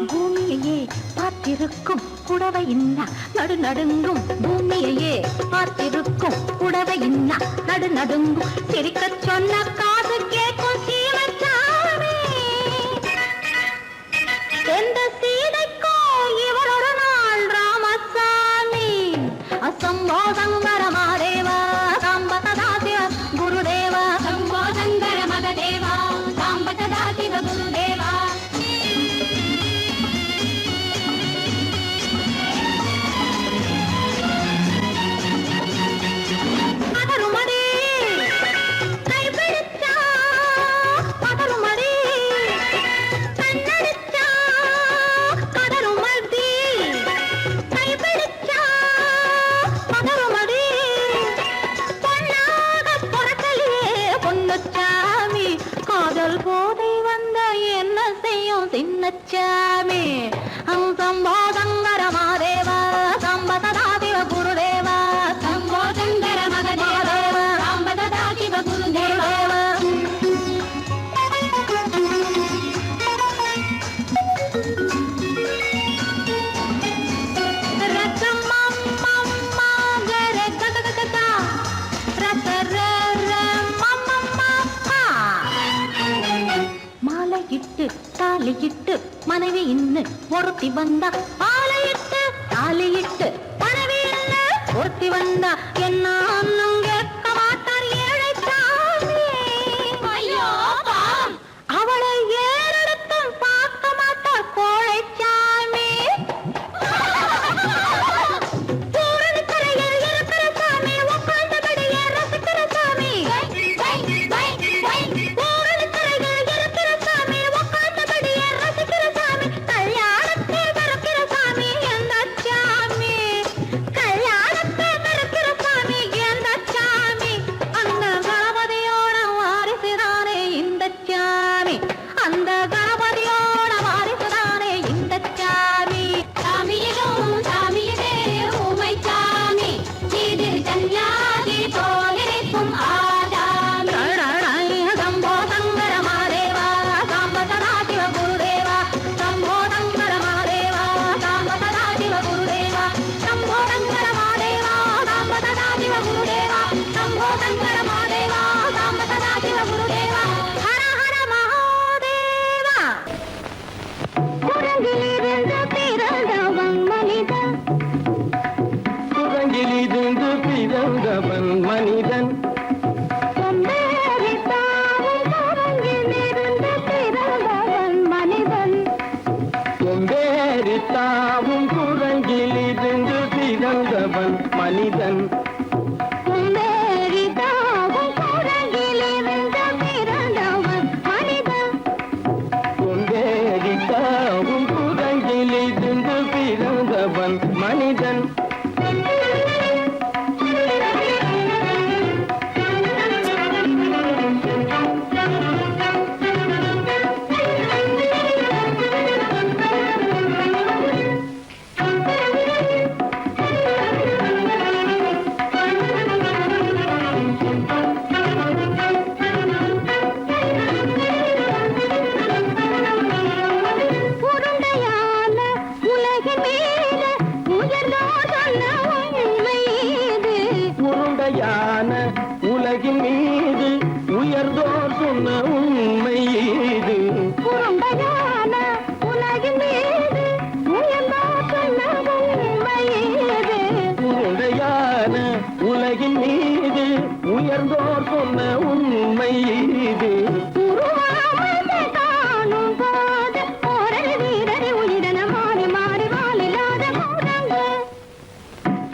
பூமியையே பார்த்திருக்கும் புடவை இன்னா நடு நடுங்கும் பூமியையே பார்த்திருக்கும் புடவை இன்னா நடு நடுங்கும் சிரிக்க சொன்ன காது கேட்கும் சீமச்சாமி எந்த சீதைக்கோ இவர் ஒரு நாள் ராமசாமி அசம்போதங்கர மகதேவா சாம்பததாசிவ குருதேவா சம்போதங்கர மகதேவா சாம்பததாசிவ குருதேவா போதை வந்த என்ன செய்யும் சின்னச்சாமி சம்போதங்கர மகதேவா சம்பததாசிவ குருதேவா சம்போதங்கர மகதேவா சம்பததாசிவ குருதேவா தாலியிட்டு மனைவி இன்னு ஒருத்தி வந்தா ஆலையிட்டு தாலியிட்டு மனைவி இன்னு ஒருத்தி வந்தா என்ன கேட்க மாட்டார் ஏழைச்சாமி அவளை ஏறெடுத்தும் பார்க்க மாட்டார் கோழைச்சாமி பூரணிக்கரையில் இருக்கிற சாமி உட்கார்ந்தபடியே ரசிக்கிற சாமி அந்த கணபதியோட வாரிசுதானே இந்த சாமி சாமியிலும் சாமியதே ஊமை சாமி இதில் கன்யாதி போலிருக்கும் ஆதாமி சம்போ சங்கர மகாதேவா சாம்பததாசிவ குருதேவா சம்போ சங்கர மகாதேவா சாம்பததாசிவ குருதேவா சம்போ சங்கர மகாதேவா சாம்பததாசிவ குருதேவா சம்போ சங்கர மகாதேவா சாம்பததாசிவ குருதேவா ஹர ஹர மகாதேவா குரங்கிலிருந்து பிறந்தவன் மனிதன் குரங்கிலிருந்து பிறந்தவன் மனிதன் கொம்பேறித்தாவும் குரங்கிலிருந்து பிறந்தவன் மனிதன் கொம்பேறித்தாவும் குரங்கிலிருந்து பிறந்தவன் மனிதன் கொம்பேறித்தாவும் குரங்கிலிருந்து பிறந்தவன் மனிதன் கொம்பேறித்தாவும் குரங்கிலிருந்து பிறந்தவன் மனிதன் உருண்டையான உலகின் மீது உயர்ந்தோர் சொன்ன உண்மை இது உருண்டையான உலகின் மீது உயர்ந்தோர் சொன்ன உண்மை இது உருண்டையான உலகின் மீது உயர்ந்தோர் சொன்ன உண்மை இது உருண்டையான உலகின் மீது உயர்ந்தோர் சொன்ன உண்மை இது உருவாமத்தை காணும் போது ஓரடி வீரடி உயிரென மாறி மாறி வாழில்லாத கூடங்கு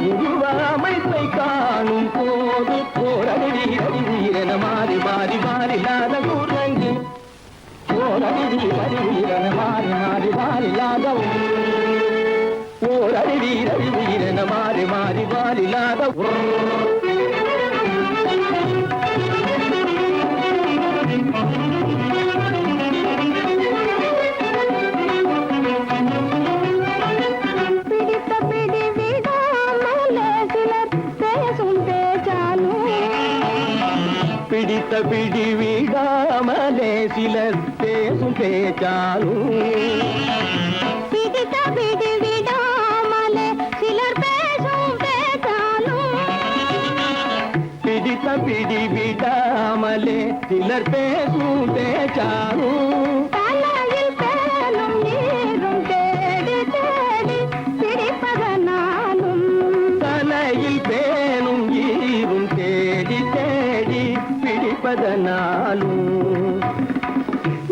உருவாமைப்பை காணும் போது போரடி வீரடி வீரன மாறி மாறி மாறில்லாத குரங்கு போரடி வீரடி வீரன மாறி மாறி மாறில்லாத போரடி வீரடி வீரன மாறி மாறி மாறில்லாத பிடித்த பிடி விடாமல் சிலர் பேசும் பேச்சாலும் பிடித்த பிடித்த பிடி விடாமலே சிலர் பேசும் பேச்சாலும் பிடித்த பிடி விடாமலே சிலர் பேசும் பேச்சாலும் பிடித்த பிடி விடாமலே சிலர் பேசும் பேச்சாலும் தலையில் பேலும் நீரும் தேடி தேடி பிடிப்பதனாலும் தலையில் பேணும் ஈரும் தேடி தேடி பிடிப்பதனாலும்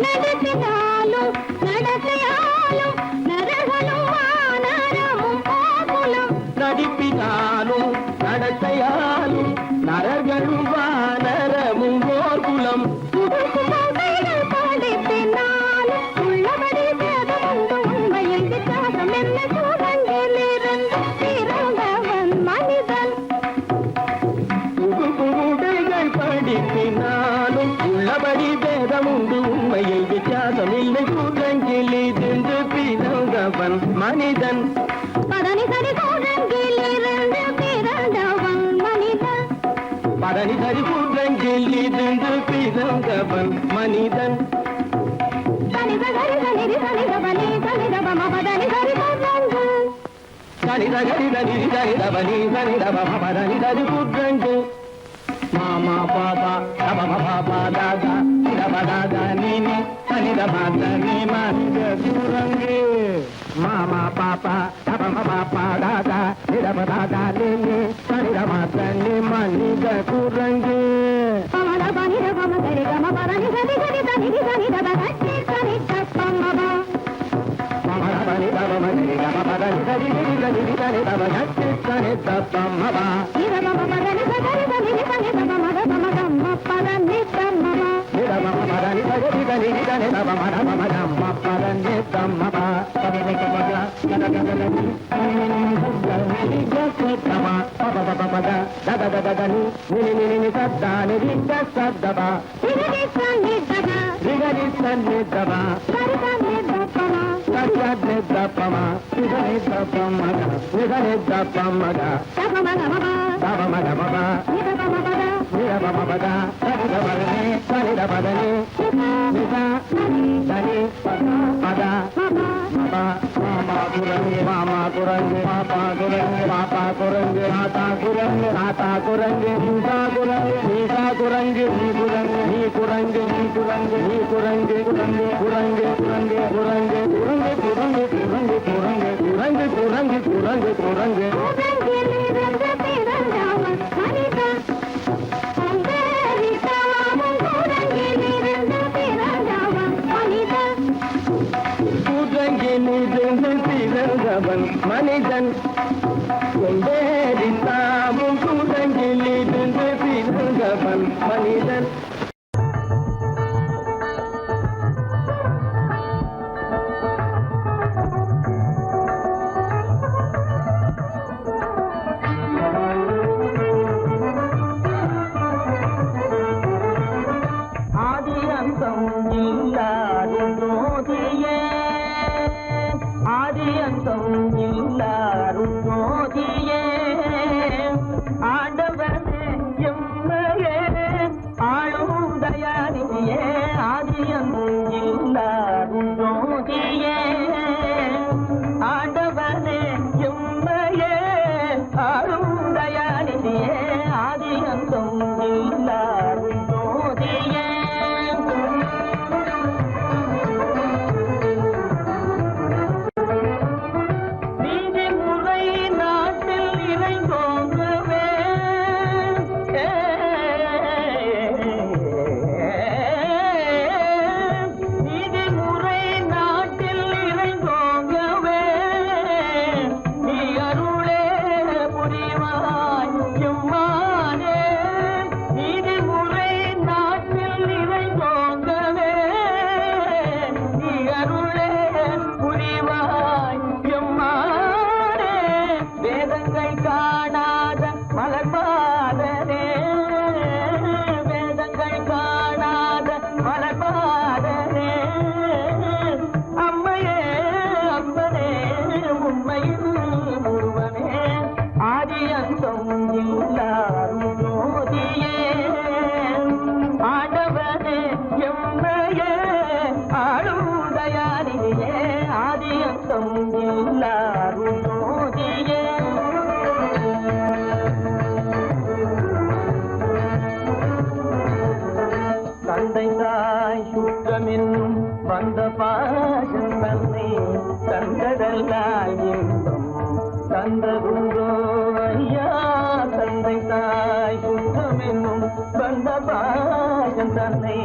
நடத்தினாலும் நடத்தையாலும் நரகனும் வானரமும் கோகுலம் நடிப்பினாலும் நடத்தையாலும் நரர்களும் வானரமும் ஓர்குலம் புதுசுகைகள் படிப்பினாலும் உள்ளபடி வேதமுண்டு உண்மையில் வித்தியாசம் என்ன சூழலிலிருந்து பிறந்தவன் மனிதன் புகுடைகள் படிப்பினாலும் உள்ளபடி பேதமுண்டு உண்மையை வித்தியாசம் இல்லை கூட்டங்கிலிருந்து பிறந்தவன் மனிதன் பதனி சரி சூழலிலிருந்து பிறந்தவன் மனிதன் பதனி சரி கூட்டங்கிலிருந்து பிறந்தவன் மனிதன் தனித சரி சனிதி சனிதபனி சனிதபம பதனி சரி சூழங்கு சனித கரித நிதி சரிதபனி சரிதபம பதனி சரி கூட்டங்கு மாமா பாபா தபம பாபா தாதா சிதப தாதா நீனி சனித பாத நீ மனித குரங்கு மாமா பாப்பா தபம பாப்பா தாதா சிதப தாதா நீனி சனித பாத நீ மனித குரங்கு பமத பனித பம சரி கம பதனி சரி சரி சனிதி சனிதப கட்டி சனி தப்பமப பமபனி தபம சரி கம பதனி சரி சரி சனிதி சனிதப கட்டி சனி தப்பமப இதபம பதனி சரி சனிதி சனிதப மத பம தம்ம பதனி தம்மப நிதமம பதனி சரி சனிதி சனிதப மத பம தம்ம பதனி தம்மப பதனி கமக கதகதனி நினி சுத்தனி ஜசதம பபபபபத ததததனி நினி சத்தானி ரிதசதப திரிதி சனிதப ரிகரி சன்னிதப சரி சனிதபம சத்யத்னி தப்பம நிதனி தப்பமக நிதனி தப்பமக தபமகமப தபமகமப இதபமபத நிரபமபத தரிதபதனி சனிதபதனி நித தனி பத மாமா குரங்கு மாமா குரங்கு பாப்பா குரங்கு பாப்பா குரங்கு ராதா குரங்கு ராதா குரங்கு நீசா குரங்கு நீசா குரங்கு நீ குரங்கு நீ குரங்கு நீ குரங்கு நீ குரங்கு குரங்கு குரங்கு குரங்கு குரங்கு குரங்கு குரங்கு குரங்கு குரங்கு குரங்கு குரங்கு குரங்கு உலகிலிருந்து பிறந்தவன் மனிதன் அந்தரித்தாவும் உலகிலிருந்து பிறந்தவன் மனிதன் குரங்கிலிருந்து பிறந்தவன் மனிதன் கொண்டேரித்தாவும் குரங்கிலிருந்து பிறந்தவன் மனிதன் ஆதி அந்தம் இல்லாரும் ஜோதியே ஆதி அந்தம் இல்லாரும் ஜோதியே ஆண்டவனே எம்மையே ஆளும் வந்ததுண்டோ ஐயா தந்தை தாய் சுத்தம் என்னும் வந்த பாகம் தன்னை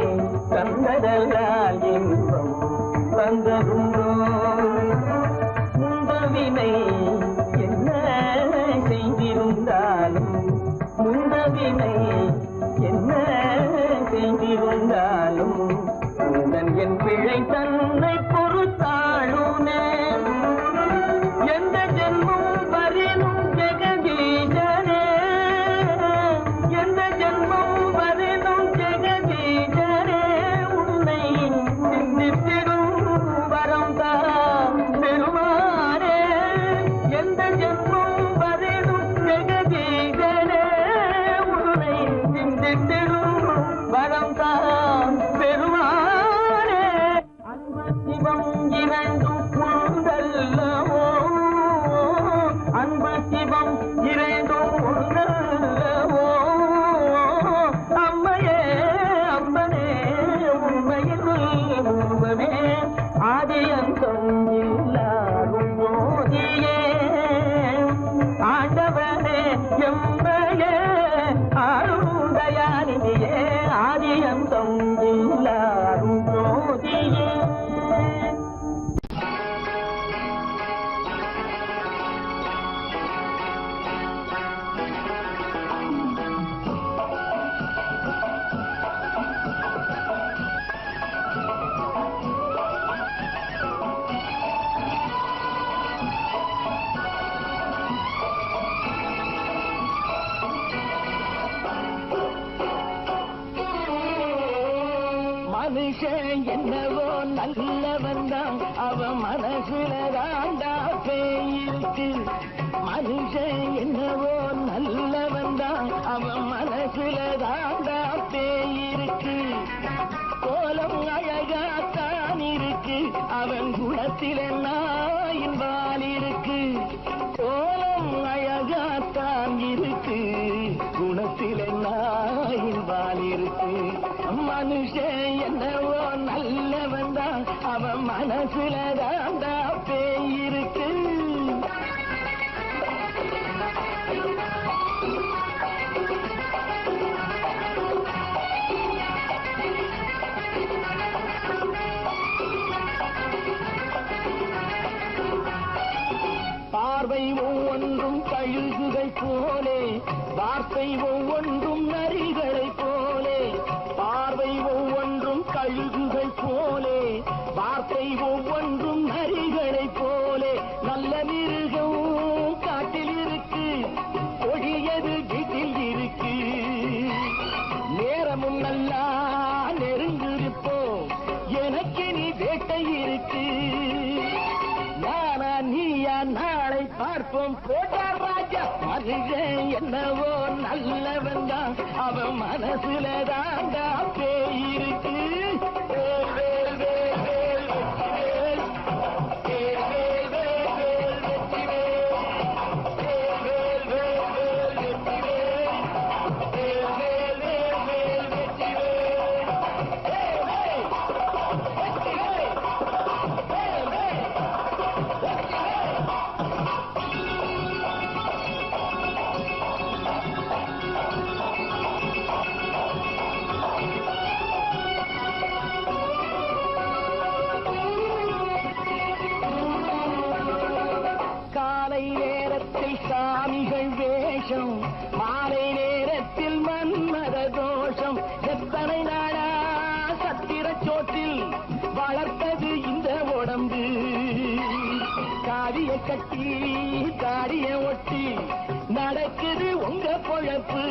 தந்ததல்லால் இன்பம் வந்ததுண்டோ முந்தவினை என்ன செய்திருந்தாலும் முந்தவினை என்ன செய்திருந்தாலும் உந்தன் என் பிழை தன்னை பொறுத்தாளுனே எந்த ஜென்மம் வரினும் ஜெகதீஜனே எந்த ஜென்மம் வரினும் ஜெகதீஜனே உன்னை சிந்தித்திடும் வரம் தான் பெருமானே எந்த ஜென்மம் வரினும் ஜெகதீஜனே உன்னை சிந்தித்திடும் வரம் தான் பெருமானே அன்பு சிவம் இரண்டும் உண்டல்லவோ அன்பு சிவம் இரண்டும் உண்டல்லவோ அம்மையே அம்மனே உண்மையில் உருவமே ஆதியந்தம் இல்லாரும் போதியே ஆண்டவனே எம்மையே ஆளுந்தயானியே ஆதியந்தம் இல்லாரும் போதியே மனுஷன் என்னவோ நல்லவன் தான் அவன் மனசுல தாண்டா பேயிருக்கு மனுஷன் என்னவோ நல்லவன் தான் அவன் மனசுல தாண்டா பேயிருக்கு கோலம் அழகாத்தான் இருக்கு அவன் குணத்தில நாயின் வால் இருக்கு கோலம் அழகாத்தான் இருக்கு குணத்தில நாயின் வால் இருக்கு மனுஷன் என்னவோ நல்லவன் தான் அவன் மனசுல தாண்டா பேயிருக்கு பார்வை ஒவ்வொன்றும் கழுகுகை போலே வார்த்தை ஒவ்வொன்றும் நரிகளை போலே பார்வை ஒவ்வொன்றும் கழுகுகை போலே வார்த்தை ஒவ்வொன்றும் நரிகளை போலே நல்ல மிருகம் காட்டில் இருக்கு கொடியது வீட்டில் இருக்கு நேரமும் நல்லா நெருங்கிருப்போம் எனக்கு நீ வேட்டை இருக்கு நானா நீயா நாளை பார்ப்போம் போட்டார் ராஜா மனுஷன் என்னவோ நல்லவன் தான் அவன் மனசுல தாண்டா பேயிருக்கு வேல் வேல் வேல் வேல் வெற்றி வேல் வேல் வேல் வேல் வெற்றி வேல் வேல் வேல் வேல் வெற்றி வேல் வேல் வேல் வேல் வெற்றி காலை நேரத்தில் சாமிகள் வேஷம் மாலை நேரத்தில் மன்மத தோஷம் எத்தனை நாடா சத்திர சோற்றில் வளர்த்தது இந்த உடம்பு காவிய கட்டி தாடிய ஒட்டி நடக்குது உங்க பொழப்பு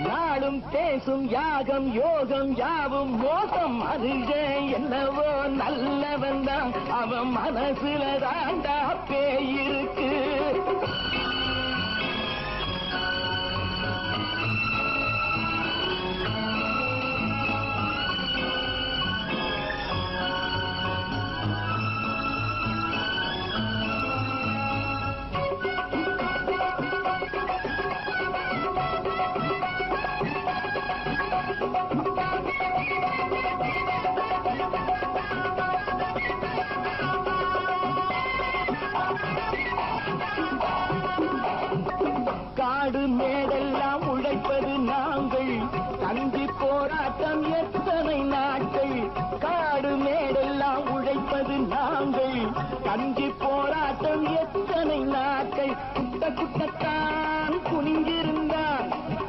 நாளும் பேசும் யாகம் யோகம் யாவும் மோசம் மனுஷன் என்னவோ நல்லவன் தான் அவன் மனசுல தாண்டா பேயிருக்கு நாளை குட்ட குட்டத்தான் குனிஞ்சிருந்தான்,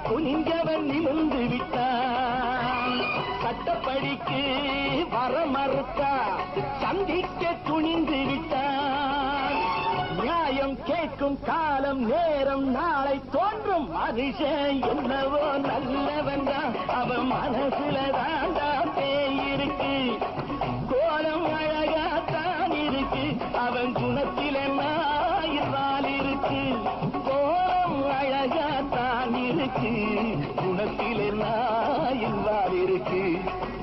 குனிஞ்சவன் நிமிர்ந்து விட்டான். சட்டப்படிக்கு வர மறுத்தா, சந்திக்க துணிந்து விட்டான். நியாயம் கேட்கும் காலம் நேரம் நாளை தோன்றும். மனுஷன் என்னவோ நல்லவன் தான், அவன் மனசுல தாண்டா பேய் இருக்கு. கோலம் அழகாத்தான் இருக்கு, அவன் குணத்தில நாயிரால் இருக்கு. கோலம் அழகாத்தான் இருக்கு, குணத்தில நாயிரால் இருக்கு.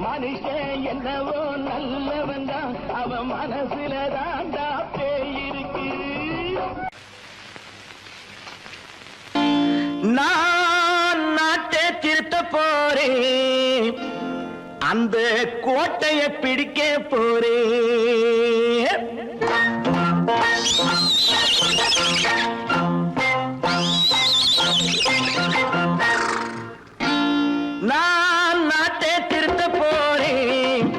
மனுஷன் என்னவோ நல்லவன் தான், அவன் மனசுல தாண்டா பேய் இருக்கு. நான் நாட்டை திருத்த போறேன், அந்த கோட்டையை பிடிக்க போறேன். நான் நாட்டை திருத்த போறேன்,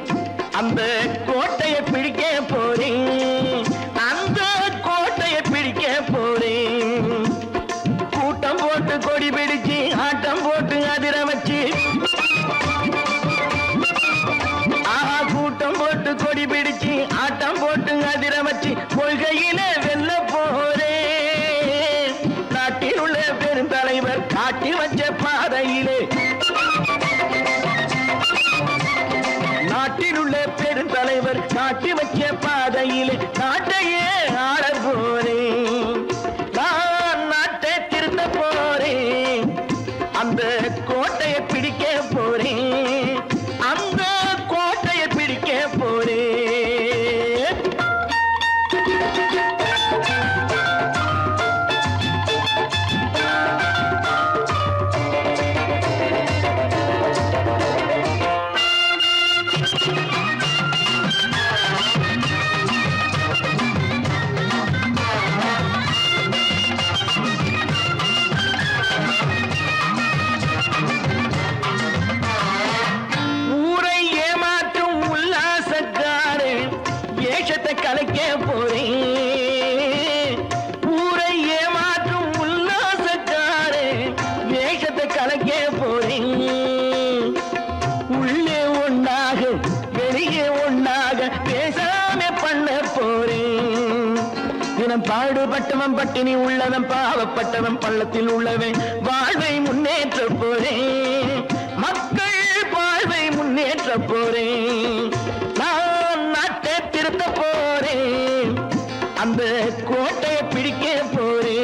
அந்த கோட்டையை பிடிக்க போறேன், அந்த கோட்டையை பிடிக்க போறேன். கூட்டம் போட்டு கொடி பிடிச்சு ஆட்டம் போட்டு அதிர வச்சு, ஆஹா கூட்டம் போட்டு கொடி பிடிச்சு ஆட்டம் போட்டு அதிர வச்சு கொள்கையில வெல்ல போறேன். நாட்டில் உள்ள பெருந்தலைவர் காட்டி வச்ச பாதையிலே, நாட்டில் உள்ள பெருந்தலைவர் காட்டி வச்ச பாதையிலே நாட்டையே ஆள போறேன். நான் நாட்டை திருத்த போறேன், அந்த கோட்டையை பிடிக்க போறேன், அந்த கோட்டையை பிடிக்க போறேன். ஊரை ஏமாற்றும் உல்லாசக்காரே ஏஷத்தை கலைக்க போறேன். ஊரை ஏமாற்றும் உல்லாசக்காரே வேஷத்தை கலைக்க போறேன். உள்ளே ஒண்ணாக வெளியே ஒண்ணாக பேசாம பண்ண போறேன். தினம் பாடுபட்டவன் பட்டினி உள்ளவன், பாவப்பட்டவன் பள்ளத்தில் உள்ளவன் வாழ்வை முன்னேற்ற போறேன். மக்கள் வாழ்வை முன்னேற்ற போறேன். நான் நாட்டை திருத்த போறேன், அந்த கோட்டையை பிடிக்க போறேன்.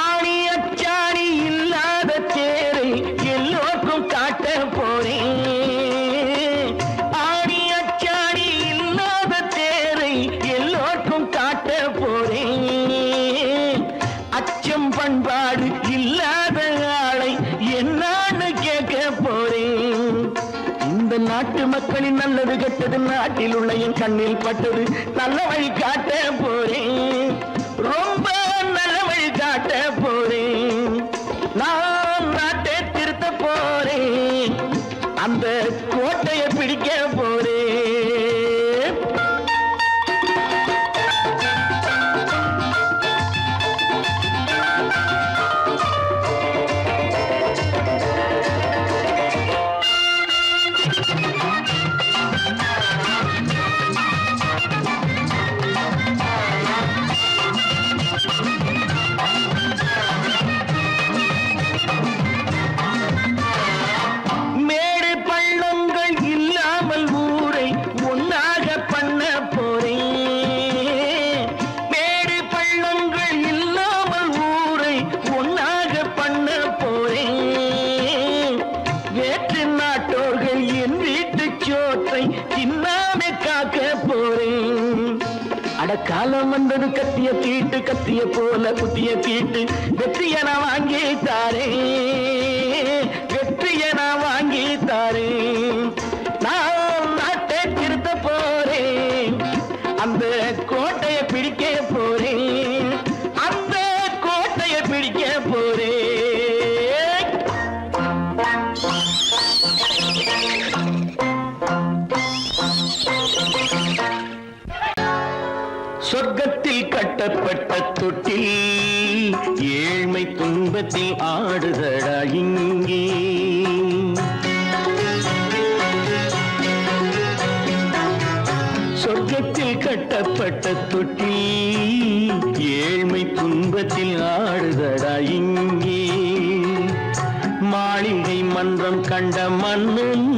ஆணி அச்சாணி இல்லாத தேரை எல்லோருக்கும் காட்ட போறேன். ஆணி அச்சாணி இல்லாத தேரை எல்லோருக்கும் காட்ட போறேன். அச்சம் பண்பாடு இல்லாத ஆளை என்னான்னு கேட்க போறேன். இந்த நாட்டு மக்களின் நல்லது கெட்டது நாட்டில் உள்ள என் கண்ணில் பட்டது, நல்ல வழி காட்ட போறேன், ரொம்ப நல்ல வழி காட்ட போறேன். நான் நாட்டை திருத்த போறேன், அந்த கோட்டையை பிடிக்க போறேன். மேடு பள்ளங்கள் இல்லாமல் ஊரை ஒன்னாக பண்ண போறேன். மேடு பள்ளங்கள் இல்லாமல் ஊரை ஒன்னாக பண்ண போறேன். வேற்று நாட்டோர்கள் என் வீட்டு சோற்றை தின்னாமே காக்க போறேன். அடக்காலம் வந்தது கத்திய தீட்டு, கத்திய போல குத்திய தீட்டு, வெற்றிய நான் வாங்கி தாரேன், வெற்றிய நான் வாங்கி தாரேன். சொர்க்கத்தில் கட்டப்பட்ட தொட்டில் ஏழ்மை துன்பத்தில் ஆடுதடா இங்கே. சொர்க்கத்தில் கட்டப்பட்ட தொட்டில் ஏழ்மை துன்பத்தில் ஆடுதடா இங்கே. மாளிகை மன்றம் கண்ட மன்னன்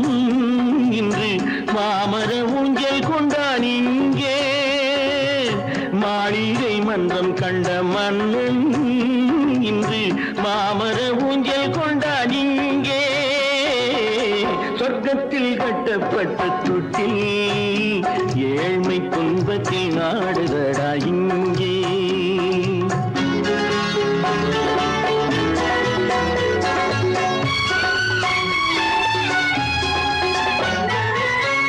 இன்று மாமர ஊஞ்சல் கொண்டான் இங்கே. மாளிகை மன்றம் கண்ட மன்னன் இன்று மாமர ஊஞ்சல் கொண்டான் இங்கே. சொர்க்கத்தில் கட்டப்பட்ட தொட்டில் ஏழ்மை துன்பத்தில் ஆடுதடா இங்கே.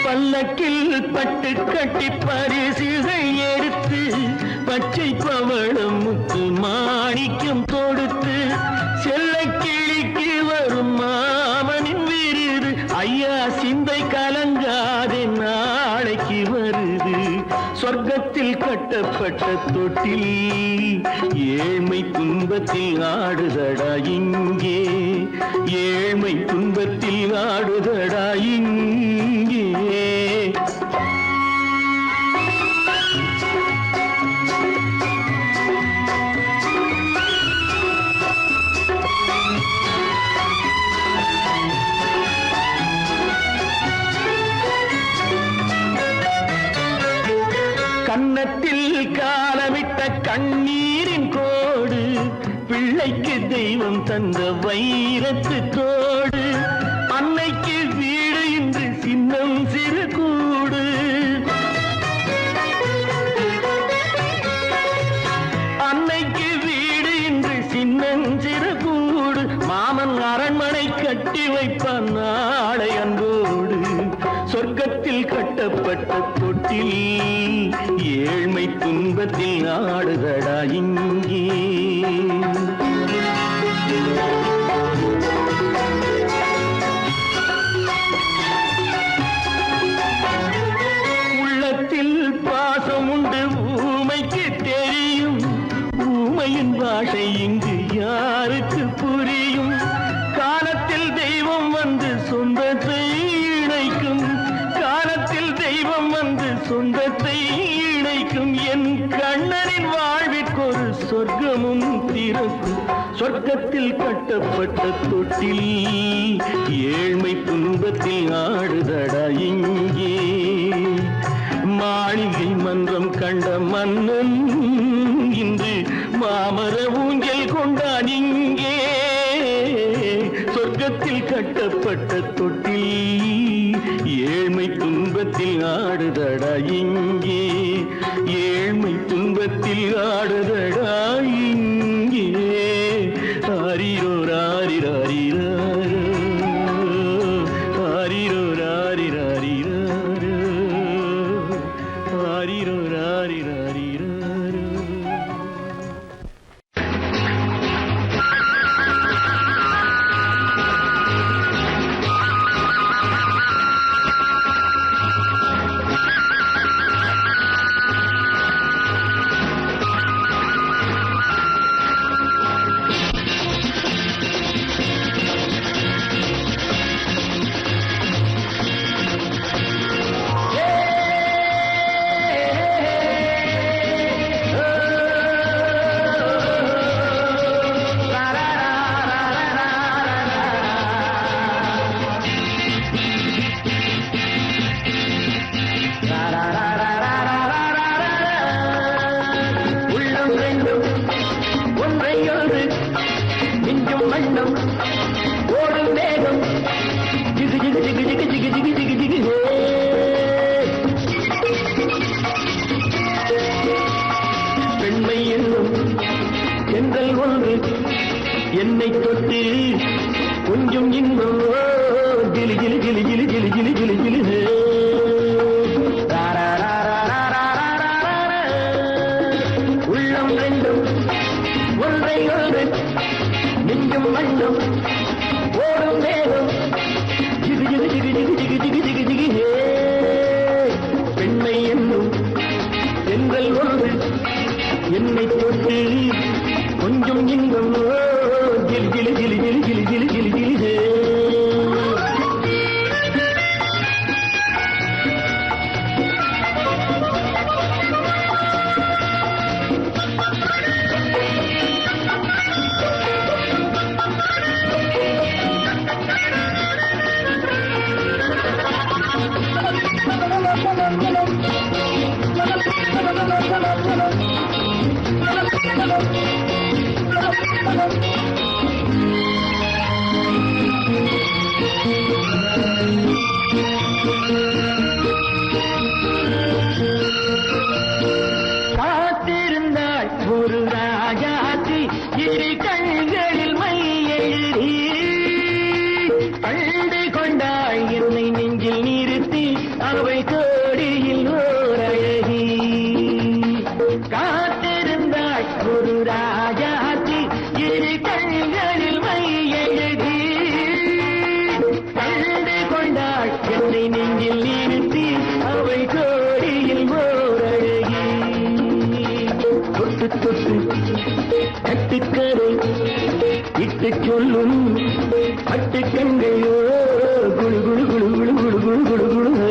பல்லக்கில் பட்டு கட்டி பரிசுகள் எடுத்து பச்சை பவளம் முத்து மாணிக்கம் கொடுத்து செல்ல கிளிக்கு வரும் மாமனின் விருது ஐயா சிந்தை கலங்காதே நாளைக்கு வருது. சொர்க்கத்தில் கட்டப்பட்ட தொட்டில் ஏழ்மை துன்பத்தில் ஆடுதடா இங்கே. ஏழ்மை துன்பத்தில் ஆடுதடா இங்கே. கன்னத்தில் காலமிட்ட கண்ணீரின் கோடு பிள்ளைக்கு தெய்வம் தந்த வைரத்து தோடு. அன்னைக்கு வீடு இன்று சின்னம் சிறு கூடு. அன்னைக்கு வீடு இன்று சின்னம் சிறு கூடு. மாமன் அரண்மனை கட்டி வைப்பான் நாளை அன்போடு. சொர்க்கத்தில் கட்டப்பட்ட தொட்டில் ஏழ்மை துன்பத்தில் ஆடுதடா இங்கே. உள்ளத்தில் பாசம் உண்டு ஊமைக்கு தெரியும். ஊமையின் பாஷை இங்கு யாருக்கு புரியும்? காலத்தில் தெய்வம் வந்து சொந்தத்தை இணைக்கும். காலத்தில் தெய்வம் வந்து சொந்தத்தை இணைக்கும். என் கண்ணனின் வாழ்விற்கொரு சொர்க்கமும் திறக்கும். சொர்க்கத்தில் கட்டப்பட்ட தொட்டில் ஏழ்மை துன்பத்தில் ஆடுதடா இங்கே. மாளிகை மன்றம் கண்ட மன்னன் இன்று மாமர ஊஞ்சல் கொண்டான் இங்கே. சொர்க்கத்தில் கட்டப்பட்ட தொட்டில் ஏழ்மை துன்பத்தில் ஆடுதடா இங்கே. ஏழ்மை துன்பத்தில் ஆடுதடா இங்கே. ஆரிரோ ராரிராரிராரோ, ஆரிரோ ராரிராரிராரோ, ஆரிரோ ராரிராரிராரோ. பெண்மை என்னும் எங்கள் ஒன்று என்னை தொட்டு கொஞ்சம் இன்பம் ஜிலி ஜிலி ஜிலி ஜிலி ஜிலி ஜிலி ஜிலி ஜிலி. உள்ளம் ரெண்டும் ஒன்றை ஒன்று நெஞ்சும் மண்ணும் ஓடும் வேகம் ஜிகு ஜிகு ஜிகு ஜிகு ஜிகு ஜிகு ஜிகு ஜிகு. பெண்மை என்னும் எங்கள் ஒன்று உன்னை தொட்டு கொஞ்சம் இன்பம் ஜிலி ஜிலி ஜிலி ஜிலி ஜிலி ஜிலி ஜிலி ஜிலி காத்திருந்தாள் ஒரு ராஜாத்தி இரு கண்களில் மை எழுதி கண்டு கொண்டாள் என்னை நெஞ்சில் நிறுத்தி அவை கோடியில் ஓர் அழகி காத்திருந்தாள் ஒரு ராஜாத்தி இரு கண்களில் மை எழுதி கண்டு கொண்டாள் என்னை நெஞ்சில் நிறுத்தி அவை கோடியில் ஓர் அழகி தொட்டு தொட்டு கட்டுக்கரை இட்டு சொல்லும் பட்டு கண்கையோ குழு குழு குழு குழு குழு குழு குழு குழு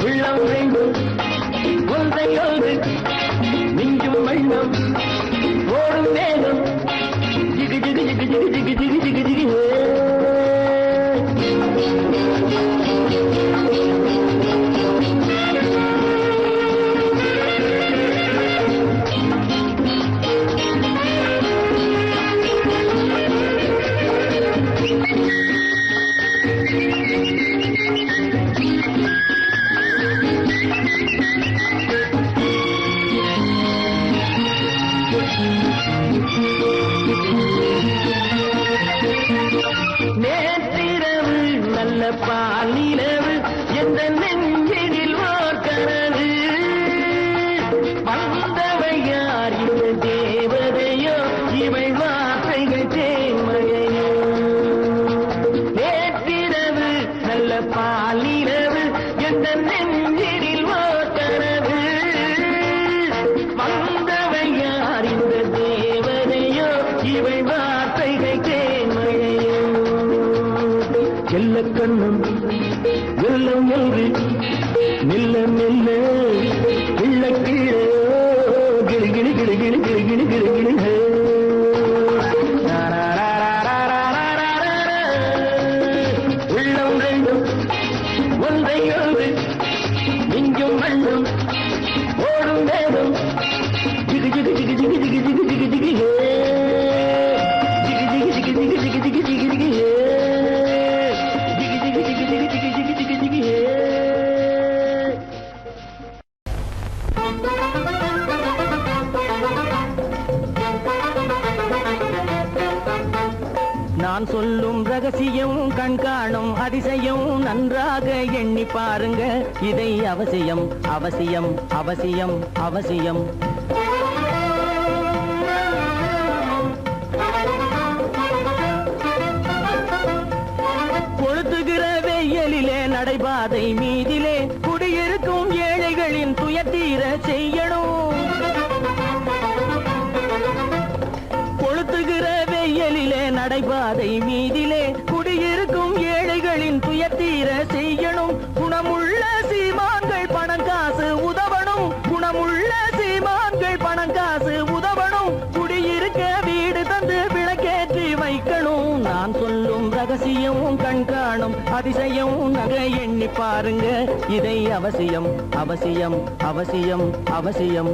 உள்ளம் வேண்டும் ஒன்றையோடு நெஞ்சும் வண்ணம் ஓடும் வேகம் ஜிகு ஜிகு ஜிகு ஜிகு ஜிகு ஜிகு ஜிகு ஜிகு நேற்றிரவு நல்ல பாலிரவு எந்த நெஞ்சினில் ஓர் கனவு வந்தவை யார் இந்த தேவதையோ இவள் வார்த்தைகள் தேன்மழையோ நேற்றிரவு நல்ல பாலிரவு எந்த நெஞ்சினில் ஓர் கனவு வந்தவை யார் இந்த தேவதையோ இவள் வார்த்தைகள் தேன்மழையோ செல்ல கண்ணும் வெள்ளம் என்று மெல்ல மெல்ல கிள்ள கீழே கிளி கிளி கிளி கிளி கிளி கிளி கிளி கிளி உள்ளம் ரெண்டும் ஒன்றையோடு நெஞ்சும் மண்ணும் ஓடும் வேகம் ஜிகு ஜிகு ஜிகு ஜிகு ஜிகு ஜிகு ஜிகு ஜிகு ஜிகு ஜிகு ஜிகு ஜிகு ஜிகு ஜிகு ஜிகு ஜிகு நான் சொல்லும் ரகசியம் கண்காணும் அதிசயம் நன்றாக எண்ணி பாருங்க இதை அவசியம் அவசியம் அவசியம் அவசியம் கொளுத்துகிற வெயிலிலே நடைபாதை மீதிலே குடியிருக்கும் ஏழைகளின் துயத்தீர செய்யணும் கொளுத்துகிற வெயிலிலே நடைபாதை மீதிலே குடியிருக்கும் ஏழைகளின் துயத்தீர செய்யணும் குணமுள்ள சீமான்கள் பணம் காசு உதவணும் குணமுள்ள சீமான்கள் பணம் காசு உதவணும் குடியிருக்க வீடு தந்து விளக்கேற்றி வைக்கணும் நான் சொல்லும் ரகசியம் கண்காணும் அதிசயம் நகை எண்ணி பாருங்க இதை அவசியம் அவசியம் அவசியம் அவசியம்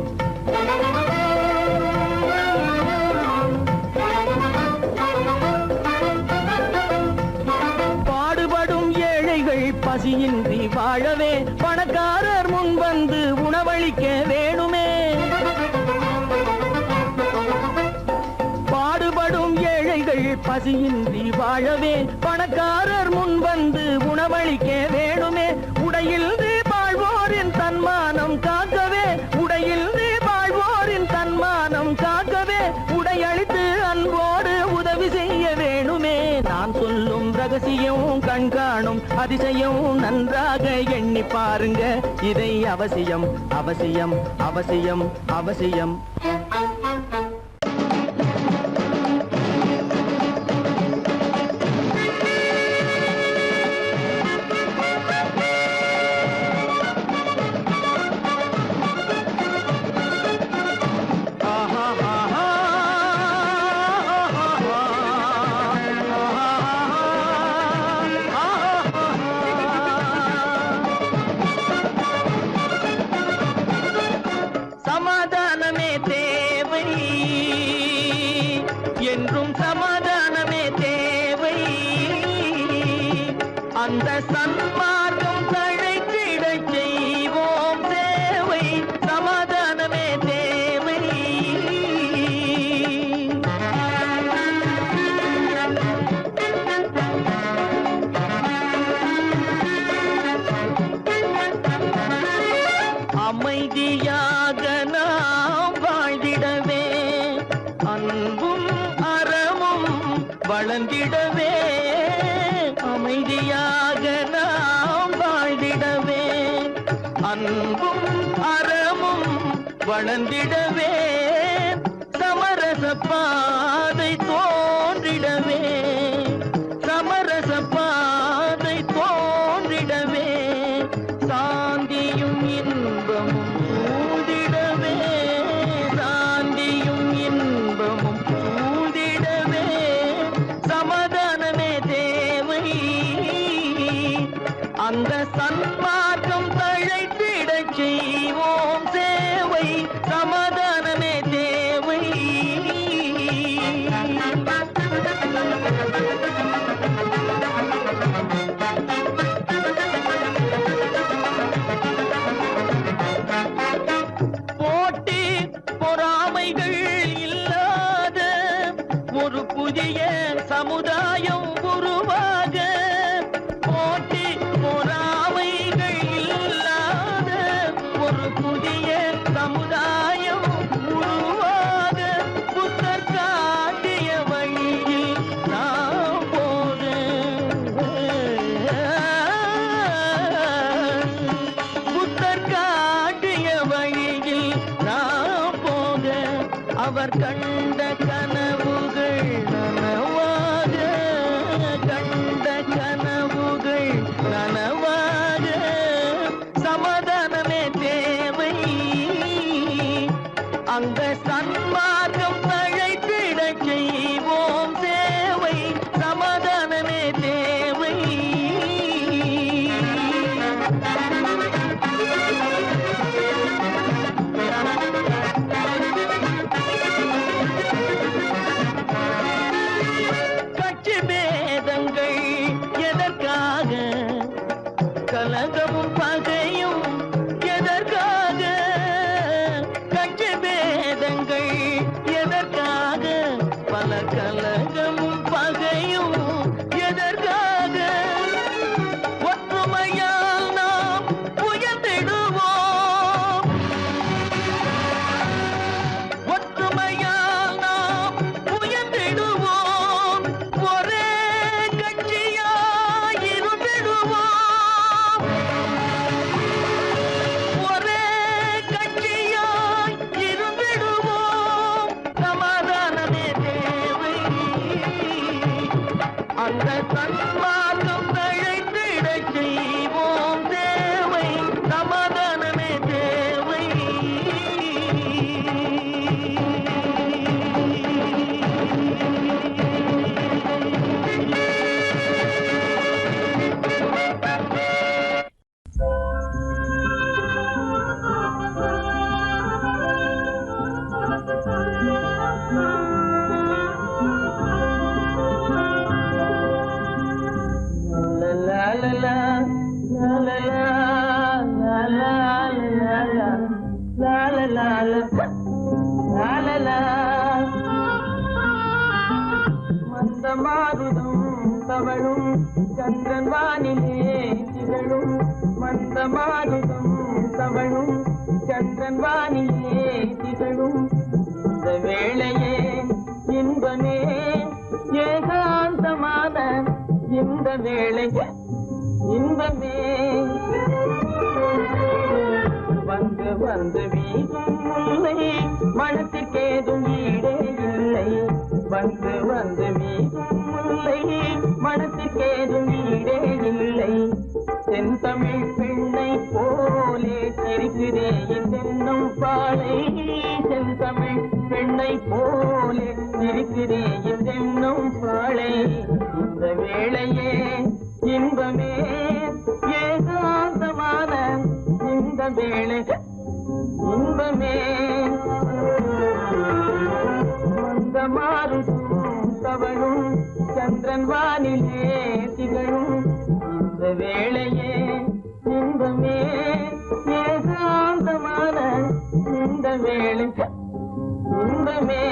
பசியின்றி வாழவே பணக்காரர் முன் வந்து உணவளிக்க வேணுமே பாடுபடும் ஏழைகள் பசியின்றி வாழவே பணக்காரர் முன் வந்து உணவளிக்க வேணுமே உடையில் வாழ்வோரின் தன்மானம் காக்கவே உடையில் வாழ்வோரின் தன்மானம் காக்கவே உடையளித்து அன்போடு உதவி செய்ய வேணுமே நான் சொல்லும் ரகசியம் கண்காணும் அதிசயம் நன்றாக எண்ணி பாருங்க இதை அவசியம் அவசியம் அவசியம் அவசியம். சமாதானமே தேவை என்றும் சமாதானமே தேவை அந்த சன்மார்க்கம் தழைத்திடச் செய்வோம் சேவை சமாதானமே தேவை. அமைதியாக நாம் வாழ்ந்திடவே அன்பும் அறமும் வளர்ந்திடவே அமைதியாக நாம் வாழ்ந்திடவே அன்பும் அறமும் வளர்ந்திடவே சமரச பாதை தோன்றிடவே சமரச பாதை தோன்றிடவே சாந்தியும் இன்பமும் சூழ்ந்திடவே சாந்தியும் இன்பமும் சூழ்ந்திடவே சமாதானமே தேவை அந்த சன்மார்க்கம் தழைத்திடச் செய்வோம் சேவை சமாதானமே தேவை. போட்டி பொறாமைகள் இல்லாத ஒரு புதிய சமுதாயம் உருவாக போட்டி பொறாமைகள் இல்லாத ஒரு புதிய சமுதாயம் உருவாக புத்தர் காட்டிய வழியில் நாம் போக புத்தர் காட்டிய வழியில் நாம் போக அவர் கண்ட கனவுகள் நனவாக கண்ட கனவுகள் நனவாக சமாதானமே தேவை அந்த சன்மார்க்கம் தழைத்திடச் செய்வோம் சேவை சமாதானமே தேவை. கட்சி பேதங்கள் எதற்காக கலகமும் பகையும் எதற்காக கட்சி பேதங்கள் எதற்காக பல கலகமும் பகையும் எதற்காக ஒற்றுமையால் நாம் உயர்ந்திடுவோம் ஒற்றுமையால் நாம் உயர்ந்திடுவோம் ஒரே கட்சியாய் இருந்திடுவோம் ஒரே கட்சியாய் இருந்திடுவோம் சமாதானமே தேவை அந்த சன்மார்க்கம் தழைத்திடச் செய்வோம் தேவை சமாதானமே தேவை. மந்தமாருதம் தவழும் சந்திரன் வானிலே திகழும் மந்தமாருதம் தவழும் சந்திரன் வானிலே திகழும் இந்த வேளையே இன்பமே ஏகாந்தமான இந்த வேளை இன்பமே வந்து வந்து வீசும் முல்லை மனத்திற்கேதும் ஈடே இல்லை வந்து வந்து வீசும் முல்லை மனத்திற்கேதும் ஈடே இல்லை தென்தமிழ் பெண்ணை போலே சிரிக்கிறே இதென்னும் பாலை தென்தமிழ் பெண்ணை போலே சிரிக்கிறே இதென்னும் பாலை இந்த வேளையே இன்பமே ஏகாந்தமான இந்த வேளை இன்பமே மந்த மாறும் தவழும் சந்திரன் வானிலே திகழும் இந்த வேளையே இன்பமே ஏகாந்தமான இந்த வேளை இன்பமே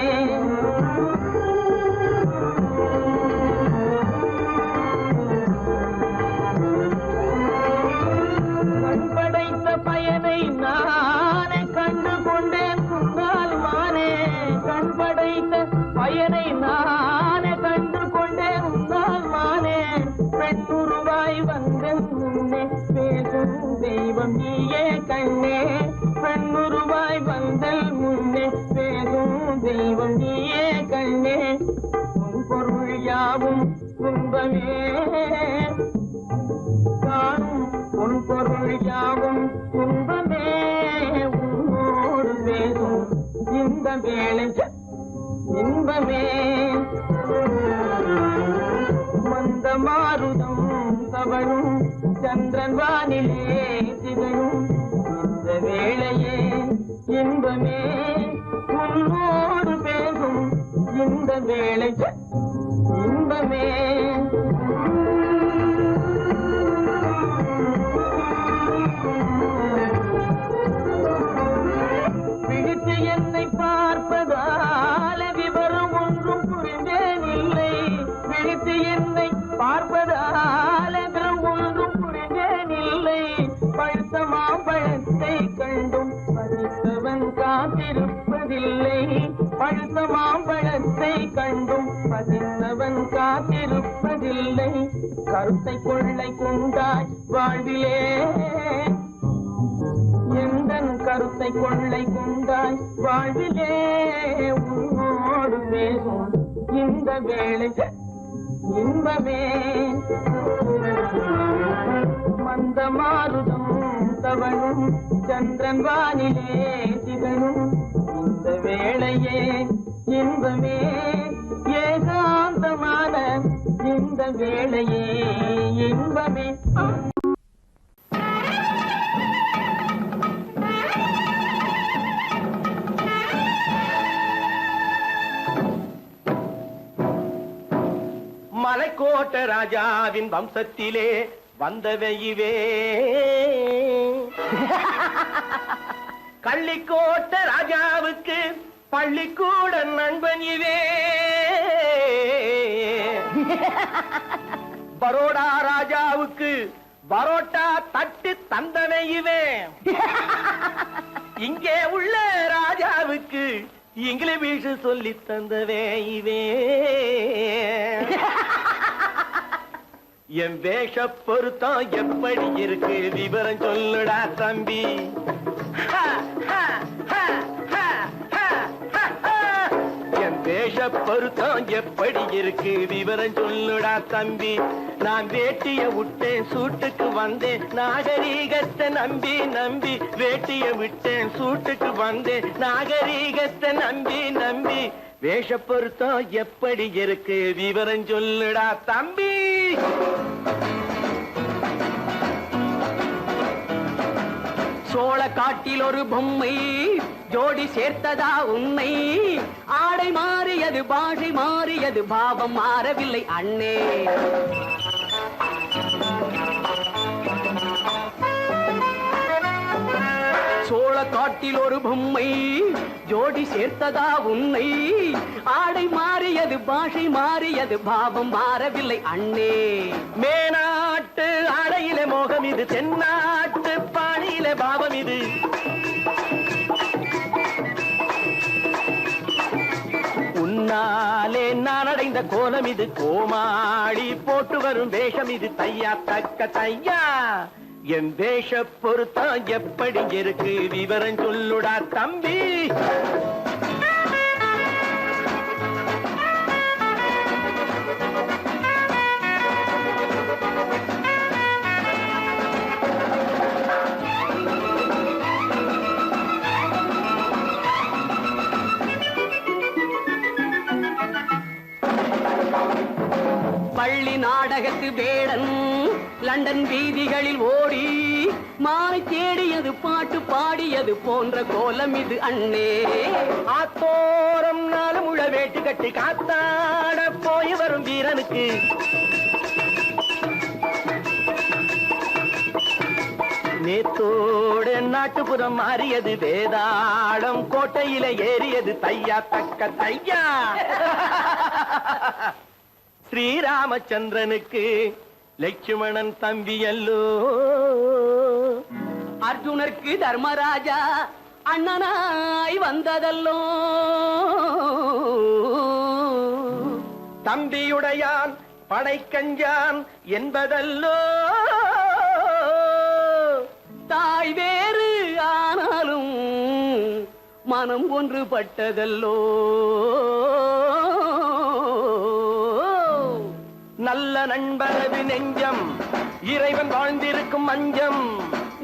கண்படைத்த பயனை நானே கண்டு கொண்டேன் முன்னால் மானே கண்படைத்த பயனை நானே கண்டு கொண்டேன் முன்னால் மானே பெண்ணுருவாய் வந்தேன் முன்னே பேசும் தெய்வம் நீயே கண்ணே பெண்ணுருவாய் வந்தல் முன்னே பேசும் தெய்வம் நீயே கண்ணே உன் பொருள் யாவும் துன்பமே காணும் உன் பொருள் யாவும் துன்பமே உன்னோடு பேசும் இந்த வேளை இன்பமே மந்த மாருதம் தவழும் சந்திரன் வானிலே திகழும் இந்த வேளையே இன்பமே உன்னோடு பேசும் இந்த வேளை இன்பமே பிடித்து என்னை பார்ப்பதால விவரம் ஒன்றும் புரிந்தேன் இல்லை பிடித்து என்னை பார்ப்பதால விவரம் ஒன்றும் புரிந்தேன் இல்லை பழுத்த மாம்பழத்தை கண்டும் பசித்தவன் காத்திருப்பதில்லை பழுத்த மாம்பழத்தை கண்டும் பசித்தவன் காத்திருப்பதில்லை கருத்தை கொள்ளை கொண்டாய் வாழ்விலே எந்தன் கருத்தை கொள்ளை கொண்டாய் வாழ்விலே உன்னோடு பேசும் இந்த வேளை இன்பமே மந்த மாருதம் தவழும் சந்திரன் வானிலே திகழும் இந்த வேளையே இன்பமே ஏகாந்தமான இந்த வேளையே இன்பமே மலைக்கோட்ட ராஜாவின் வம்சத்திலே வந்தவையுவே கள்ளிக்கோட்ட ராஜாவுக்கு பள்ளிக்கூட நண்பன் இவே பரோடா ராஜாவுக்கு பரோட்டா தட்டு தந்தனை இவே இங்கே உள்ள ராஜாவுக்கு இங்கிலீஷ் சொல்லி தந்தவே இவே என் வேஷ பொருத்தம் எப்படி இருக்கு விவரம் சொல்லுடா தம்பி என் வேஷ பொருத்தம் எப்படி இருக்கு விவரம் சொல்லுடா தம்பி நான் வேட்டிய விட்டேன் சூட்டுக்கு வந்தேன் நாகரீகத்தை நம்பி நம்பி வேட்டிய விட்டேன் சூட்டுக்கு வந்தேன் நாகரீகத்தை நம்பி நம்பி வேஷ பொருத்தம் எப்படி இருக்கு விவரம் சொல்லுடா தம்பி சோழ காட்டில் ஒரு பொம்மை ஜோடி சேர்த்ததா உண்மை ஆடை மாறியது பாஷை மாறியது பாவம் மாறவில்லை அண்ணே சோழ காட்டில் ஒரு பொம்மை ஜோடி சேர்த்ததா உன்னை ஆடை மாறியது பாஷை மாறியது பாவம் மாறவில்லை அண்ணே மேனாட்டு ஆடையிலே மோகம் இது தென்னாட்டு பாணியிலே பாவம் இது உன் பின்னாலே நான் அடைந்த கோலம் இது, கோமாளி போட்டு வரும் வேஷம் இது, தையா தக்க தையா. என் வேஷ பொருத்தம் எப்படி இருக்கு விவரம் சொல்லுடா தம்பி. பள்ளி நாடகத்து வேடன் லண்டன் வீதிகளில் ஓடி மாலை தேடியது பாட்டு பாடியது போன்ற கோலம் இது அண்ணே. ஆத்தோரம் நாளும் உள்ள வேட்டு கட்டி காத்தாட போய் வரும் வீரனுக்கு நேத்தோடு நாட்டுப்புறம் மாறியது, வேதாளம் கோட்டையில ஏறியது, தையா தக்க தையா. ஸ்ரீராமச்சந்திரனுக்கு லட்சுமணன் தம்பி அல்லோ, அர்ஜுனருக்கு தர்மராஜா அண்ணனாய் வந்ததல்லோ. தம்பியுடையான் படைக்கஞ்சான் என்பதல்லோ. தாய் வேறு ஆனாலும் மனம் ஒன்றுபட்டதல்லோ. நல்ல நண்பரது நெஞ்சம் இறைவன் வாழ்ந்திருக்கும் மஞ்சம்,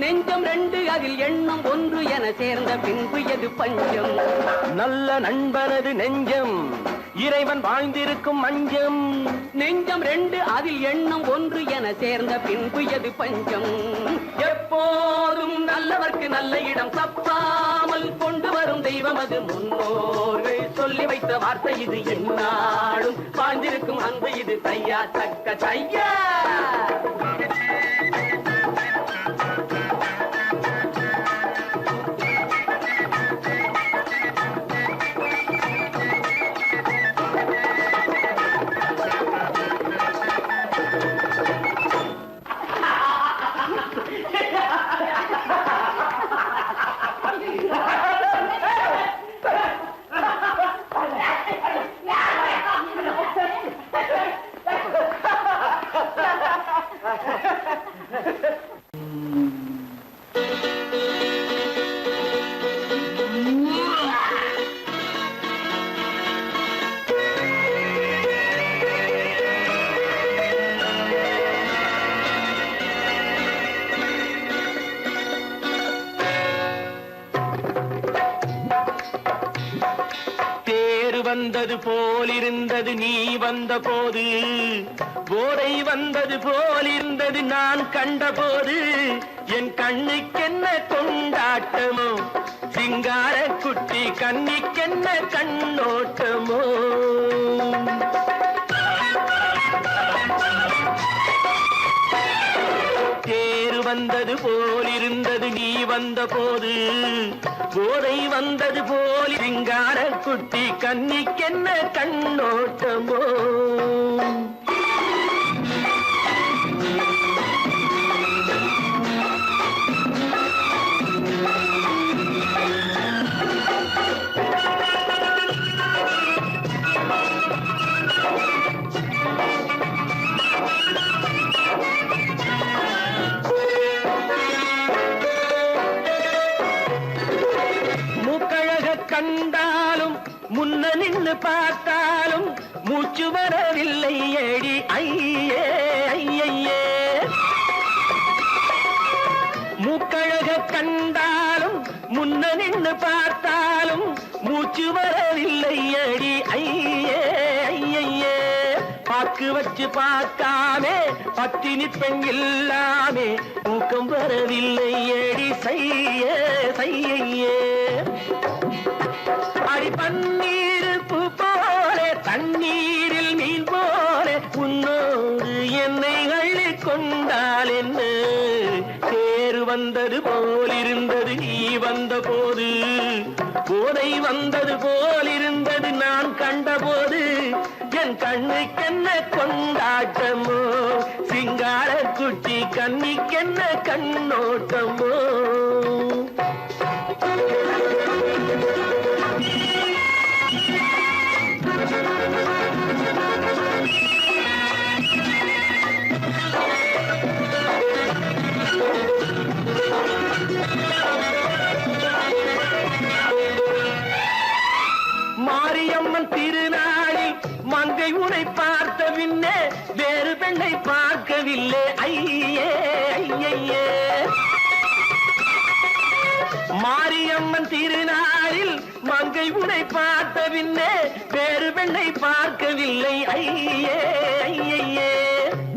நெஞ்சம் ரெண்டு அதில் எண்ணம் ஒன்று என சேர்ந்த பின்பு எது பஞ்சம். நல்ல நண்பனது நெஞ்சம் இறைவன் வாழ்ந்திருக்கும் மஞ்சம், நெஞ்சம் ரெண்டு அதில் எண்ணம் ஒன்று என சேர்ந்த பின்பு எது பஞ்சம். எப்போதும் நல்லவர்க்கு நல்ல இடம் தப்பாமல் கொண்டு வரும் தெய்வம் அது, முன்னோர்கள் சொல்லி வைத்த வார்த்தை இது, எந்நாளும் வாழ்ந்திருக்கும் அன்பு இது, தையா தக்க தையா. வந்தது போலிருந்தது நீ வந்த போது, போதை வந்தது போலிருந்தது நான் கண்டபோது, என் கண்ணுக்கென்ன கொண்டாட்டமோ, சிங்கார குட்டி கண்ணிக்கென்ன கண்ணோட்டமோ. தேர் வந்தது போலிருந்தது நீ வந்த போது, போதை வந்தது போல் சிங்கார குட்டி கண்ணிக்கென்ன கண்ணோட்டமோ. கண்டாலும் முன்ன நின்னு பார்த்தாலும் மூச்சு வரவில்லை ஏடி ஐயே ஐயே. மூக்கழக கண்டாலும் முன்ன நின்னு பார்த்தாலும் மூச்சு வரவில்லை ஏடி ஐயே ஐயே. பாக்கு வச்சு பார்க்காமே பத்தினி பெண் இல்லாமே தூக்கம் வரவில்லை ஏடி செய்ய செய்யே. அடி பன்னீர் பூ போல தண்ணீரில் மீன் போல உன்னோடு என்னை அள்ளி கொண்டால் என்ன. தேர் வந்தது போலிருந்தது நீ வந்த போது, போதை வந்தது போலிருந்தது நான் கண்டபோது, என் கண்ணுக்கென்ன கொண்டாட்டமோ, சிங்கார குட்டி கண்ணிக்கென்ன கண்ணோட்டமோ. பின்னே வேறு பெண்ணை பார்க்கவில்லை ஐயே ஐயே. மாரியம்மன் திருநாளில் மங்கை உன்னை பார்த்த பின்னே வேறு பெண்ணை பார்க்கவில்லை ஐயே ஐயே.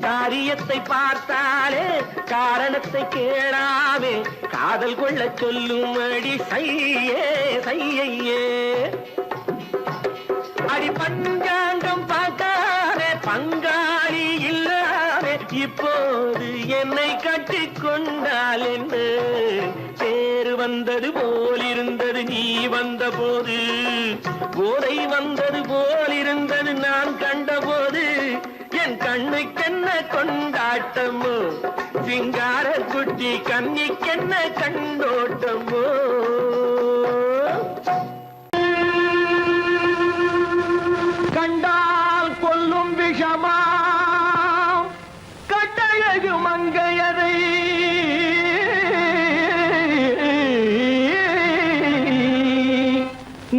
காரியத்தை பார்த்தாலே காரணத்தை கேளாமே காதல் கொள்ள சொல்லும்படி சையே சையே. அடி பஞ்சாங்கம் பார்க்காதே பங்காளி இல்லாமே இப்போது என்னை கட்டிக்கொண்டால் என்ன பேரு வந்தது போலிருந்தது நீ வந்த போது போதை வந்தது போலிருந்தது நான் கண்டபோது என் கண்ணுக்கென்ன கொண்டாட்டமோ சிங்கார குட்டி கண்ணிக்கென்ன கண்டோட்டமோ. கண்டால் கொல்லும் விஷமா கட்டழகு மங்கையதை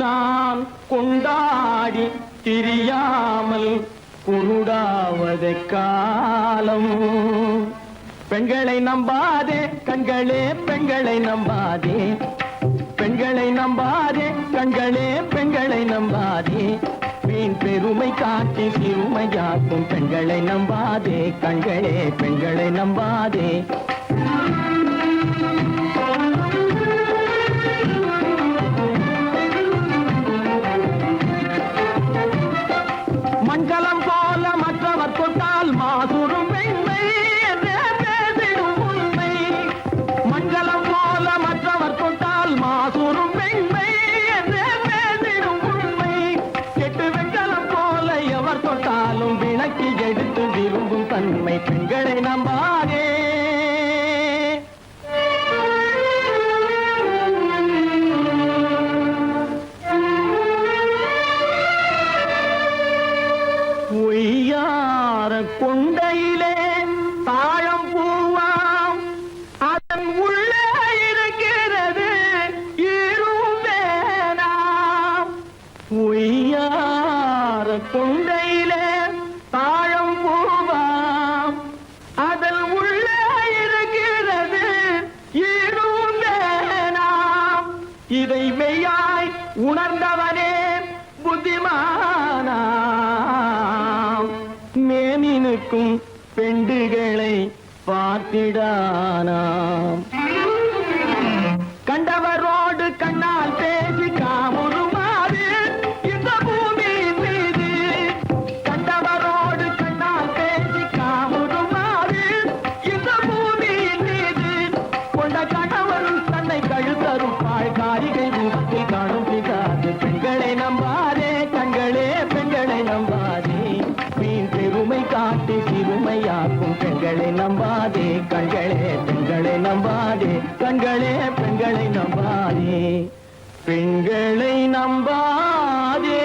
நான் கொண்டாடி திரியாமல் குருடாவதை காலம். பெண்களை நம்பாதே கண்களே பெண்களை நம்பாதே பெண்களை நம்பாதே கண்களே பெண்களை நம்பாதே வீண் பெருமை காட்டி சிறுமையாக்கும் பெண்களை நம்பாதே கண்களே பெண்களை நம்பாதே. மஞ்சளம் போல மற்றவர் கொண்டால் மாசுரும் பெண்மை என்றே பேசிடும் உண்மை. மஞ்சளம் போல மற்றவர் கொண்டால் மாசுரும் பெண்மை என்றே பேசிடும் உண்மை. கெட்டு வெஞ்சலம் போல எவர் தொட்டாலும் விளக்கி எடுத்து விரும்பும் தன்மை பெண்களை நம்பாதே. பொய்யார கொண்டையிலே தாழம் பூவாம் அதன் உள்ளே இருக்கிறது ஈரும் வேணாம். பொய்யார கொண்டையிலே தாழம் பூவாம் அதன் உள்ளே இருக்கிறது ஈரும் வேணாம். இதை மெய்யாய் உணர்ந்தவனே புத்திமானாம். மேனினுக்கும் பெண்டுகளை பார்த்திடானாம். கண்டவரோடு கண்ணால் பேசி காமுறுமாறு இந்த பூமியின் மீது. கண்டவரோடு கண்ணால் பேசி காமுறுமாறு இந்த பூமியின் மீது. கொண்ட கணவன் தன்னை கழுத்தரும் காரிகை முகத்தில் காணும் பிதாது. பெண்களை நம்பாதே கண்களே பெண்களை நம்பாதே வீண் பெருமை காட்டி சிறுமையாக்கும் பெண்களை நம்பாதே கண்களே பெண்களை நம்பாதே கண்களே பெண்களை நம்பாதே பெண்களை நம்பாதே.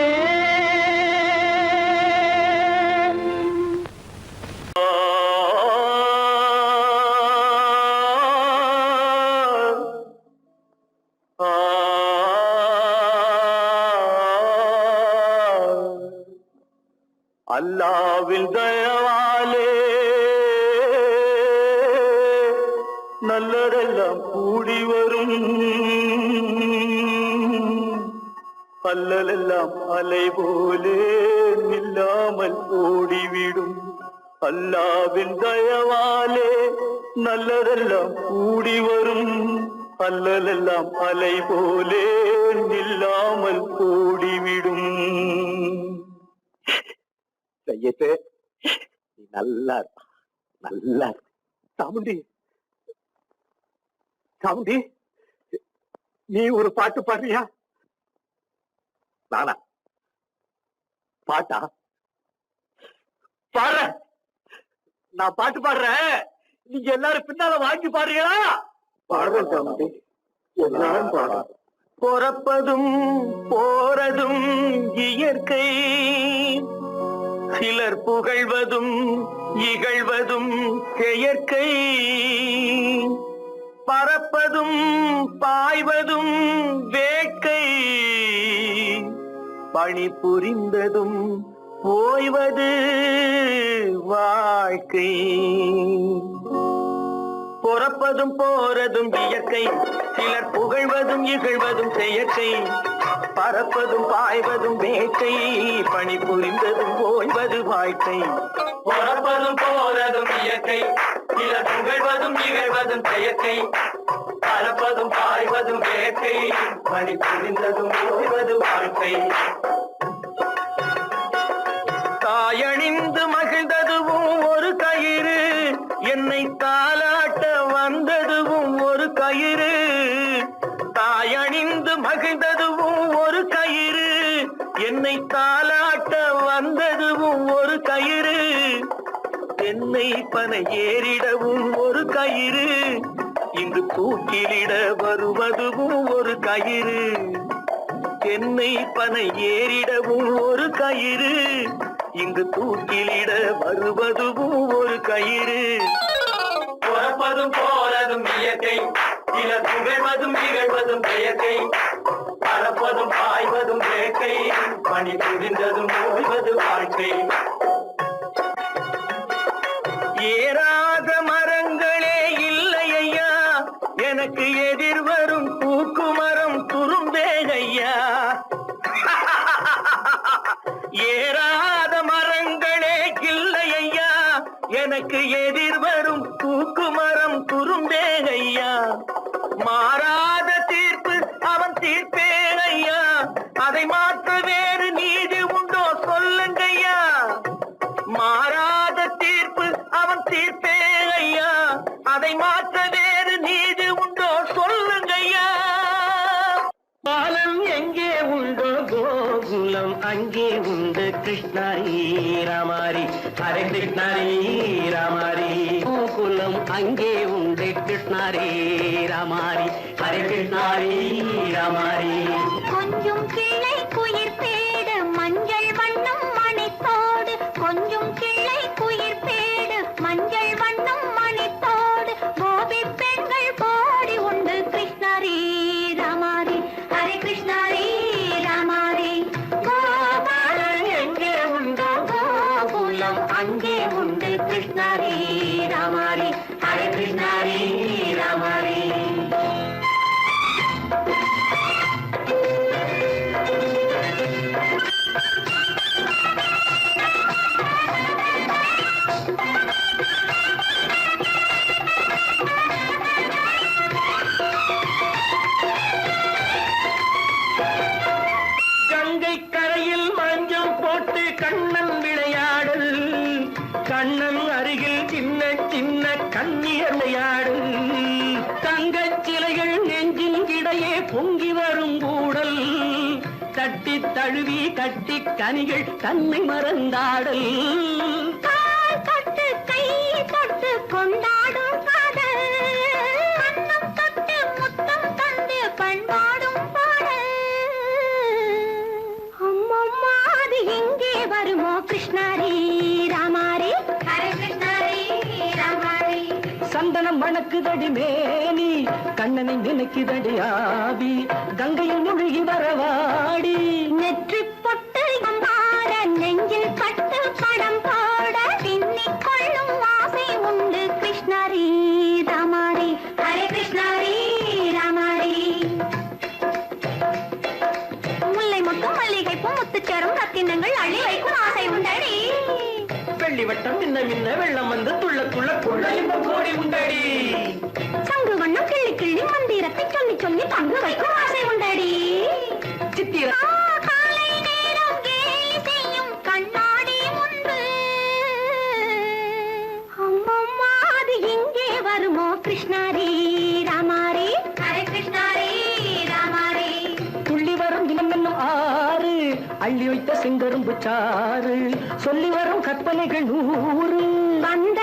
அல்லாவின் தயவாலே நல்லதெல்லாம் கூடி வரும் அல்லலெல்லாம் அலை போலே நில்லாமல் ஓடிவிடும். அல்லாவின் தயவாலே நல்லதெல்லாம் கூடி வரும் அல்லலெல்லாம் அலை போலே நில்லாமல் ஓடிவிடும். செய்யத்தே நீ நல்லா நல்லா சாமுண்டி சாமுண்டி நீ ஒரு பாட்டு பாடுறியா? நானா பாட்டா பாடுற? நான் பாட்டு பாடுறேன், நீங்க எல்லாரும் பின்னால வாங்கி பாடுறீங்களா? பாடுறேன் சாமுண்டி, எல்லாரும் பாடுற. பொறப்பதும் போறதும் இயற்கை, சிலர் புகழ்வதும் இகழ்வதும் செயற்கை. பறப்பதும் பாய்வதும் வேட்கை, பணி புரிந்ததும் ஓய்வது வாழ்க்கை. பொறப்பதும் போறதும் இயற்கை, சிலர் புகழ்வதும் இகழ்வதும் செயற்கை. பறப்பதும் பாய்வதும் வேட்டை, பணி புரிந்ததும் ஓய்வது வாழ்க்கை. பொறப்பதும் போறதும் இயற்கை, சிலர் புகழ்வதும் இகழ்வதும் செயற்கை. பறப்பதும் பாய்வதும் வேட்டை, பணி புரிந்ததும் ஓய்வது வாழ்க்கை. தாயணிந்து மகிழ்ந்ததுவும் ஒரு கயிறு, என்னை தாலாட்ட வந்ததுவும் ஒரு கயிறு. தாயணிந்து மகிழ்ந்ததுவும் ஒரு கயிறு, என்னை தாலாட்ட வந்ததுவும் ஒரு கயிறு. என்னை பனை ஏறிடவும் ஒரு கயிறு, இங்கு தூக்கிலிட வருவதுவும் ஒரு கயிறு. என்னை பனை ஏறிடவும் ஒரு கயிறு, இங்கு தூக்கிலிட வருவதுவும் ஒரு கயிறு. பொறப்பதும் போறதும் இயற்கை, சிலர் புகழ்வதும் இகழ்வதும் செயற்கை. பறப்பதும் பாய்வதும் வேட்கை, பணி புரிந்ததும் ஓய்வது வாழ்க்கை. ஏறாத மரங்களே இல்லை ஐயா, எனக்கு எதிர் வரும் பூக்குமரம் துரும்பே ஐயா. ஏறாத மரங்களே இல்லை ஐயா, எனக்கு எதிர் வரும் பூக்குமரம் துரும்பே ஐயா. மாறாத தீர்ப்பு அவன் தீர்ப்பே ஐயா, அதை மாற்ற வேறு நீதி உண்டோ சொல்லுங்கய்யா. மாறாத தீர்ப்பு அவன் தீர்ப்பே ஐயா, அதை மாற்ற வேறு நீதி உண்டோ சொல்லுங்கய்யா. பாலம் எங்கே உண்டோ கோகுலம் அங்கே உண்டு கிருஷ்ணாரி ராமாரி. ஹரே கிருஷ்ணாரி ராமாரி. கோகுலம் அங்கே உண்டு கிருஷ்ணாரி ராமாரி. ஹரே கிருஷ்ணாரி ராமாரி. கொஞ்சம் கிளை குயிர் பேடு மஞ்சள் வண்ணம் மணித்தோடு, கொஞ்சம் கிளை குயிர் பேடு மஞ்சள் வண்ணம் மணித்தோடு. கோபி பெண்கள் போடி உண்டு கிருஷ்ணாரி ராமாரி. ஹரே கிருஷ்ணாரி ராமாரி. கோபாலன் எங்கே உண்டோ கோகுலம் அங்கே உண்டு கிருஷ்ணாரி ராமாரி. ஹரே கிருஷ்ணாரி ராமாரி. கங்கை கரையில் மஞ்சம் போட்டு கண்ணன் விளையாடல், கண்ணன் அருகில் சின்ன சின்ன கண்ணீர் விளையாடல். தங்கச் சிலைகள் நெஞ்சின் இடையே பொங்கி வரும் கூடல், தட்டி தழுவி கட்டி கனிகள் தன்னை மறந்தாடல். கால் தொட்டு கை தொட்டு கொண்டாடும் காதல், கண்ணம் தொட்டு முத்தம் தந்து பண்பாடும் பாடல். அம்மம்மா அது எங்கே வருமோ கிருஷ்ணாரி ராமாரி. ஹரே கிருஷ்ணாரி ராமாரி. சந்தனம் மணக்குதடி மேனி, கண்ணனை நினைக்குதடி ஆவி. கங்கையில் முழுகி வரவாடி, நெற்றி பொட்டு அம்பார நெஞ்சில் பட்டு படம் போட பின்னிக் கொள்ளும் ஆசை உண்டு கிருஷ்ணாரி ராமாரி. ஹரே கிருஷ்ணாரி ராமாரி. முல்லை மொட்டும் மல்லிகை பூ முத்துச்சேரும் ரத்தினங்கள் அள்ளி வைக்கும் ஆசை உண்டடி. வெள்ளி வட்டம் மின்ன மின்ன வெள்ளம் வந்து துள்ள துள்ள கொள்ள இந்த கோடி உண்டடி. சங்கு வண்ணம் கிள்ளி கிள்ளி மந்திரத்தை சொல்லி சொல்லி தங்கு வைக்கும் ஆசை உண்டடி. சித்திர காலை நேரம் கேலி செய்யும் கண்ணாடி முன்பு, அம்மம்மா அது எங்கே வருமோ கிருஷ்ணாரி ராமாரி. ஹரே கிருஷ்ணாரி ராமாரி. துள்ளி வரும் தினம் என்னும் ஆறு, அள்ளி வைத்த செங்கரும்பு சாறு, சொல்லி வரும் கற்பனைகள் 100. வந்த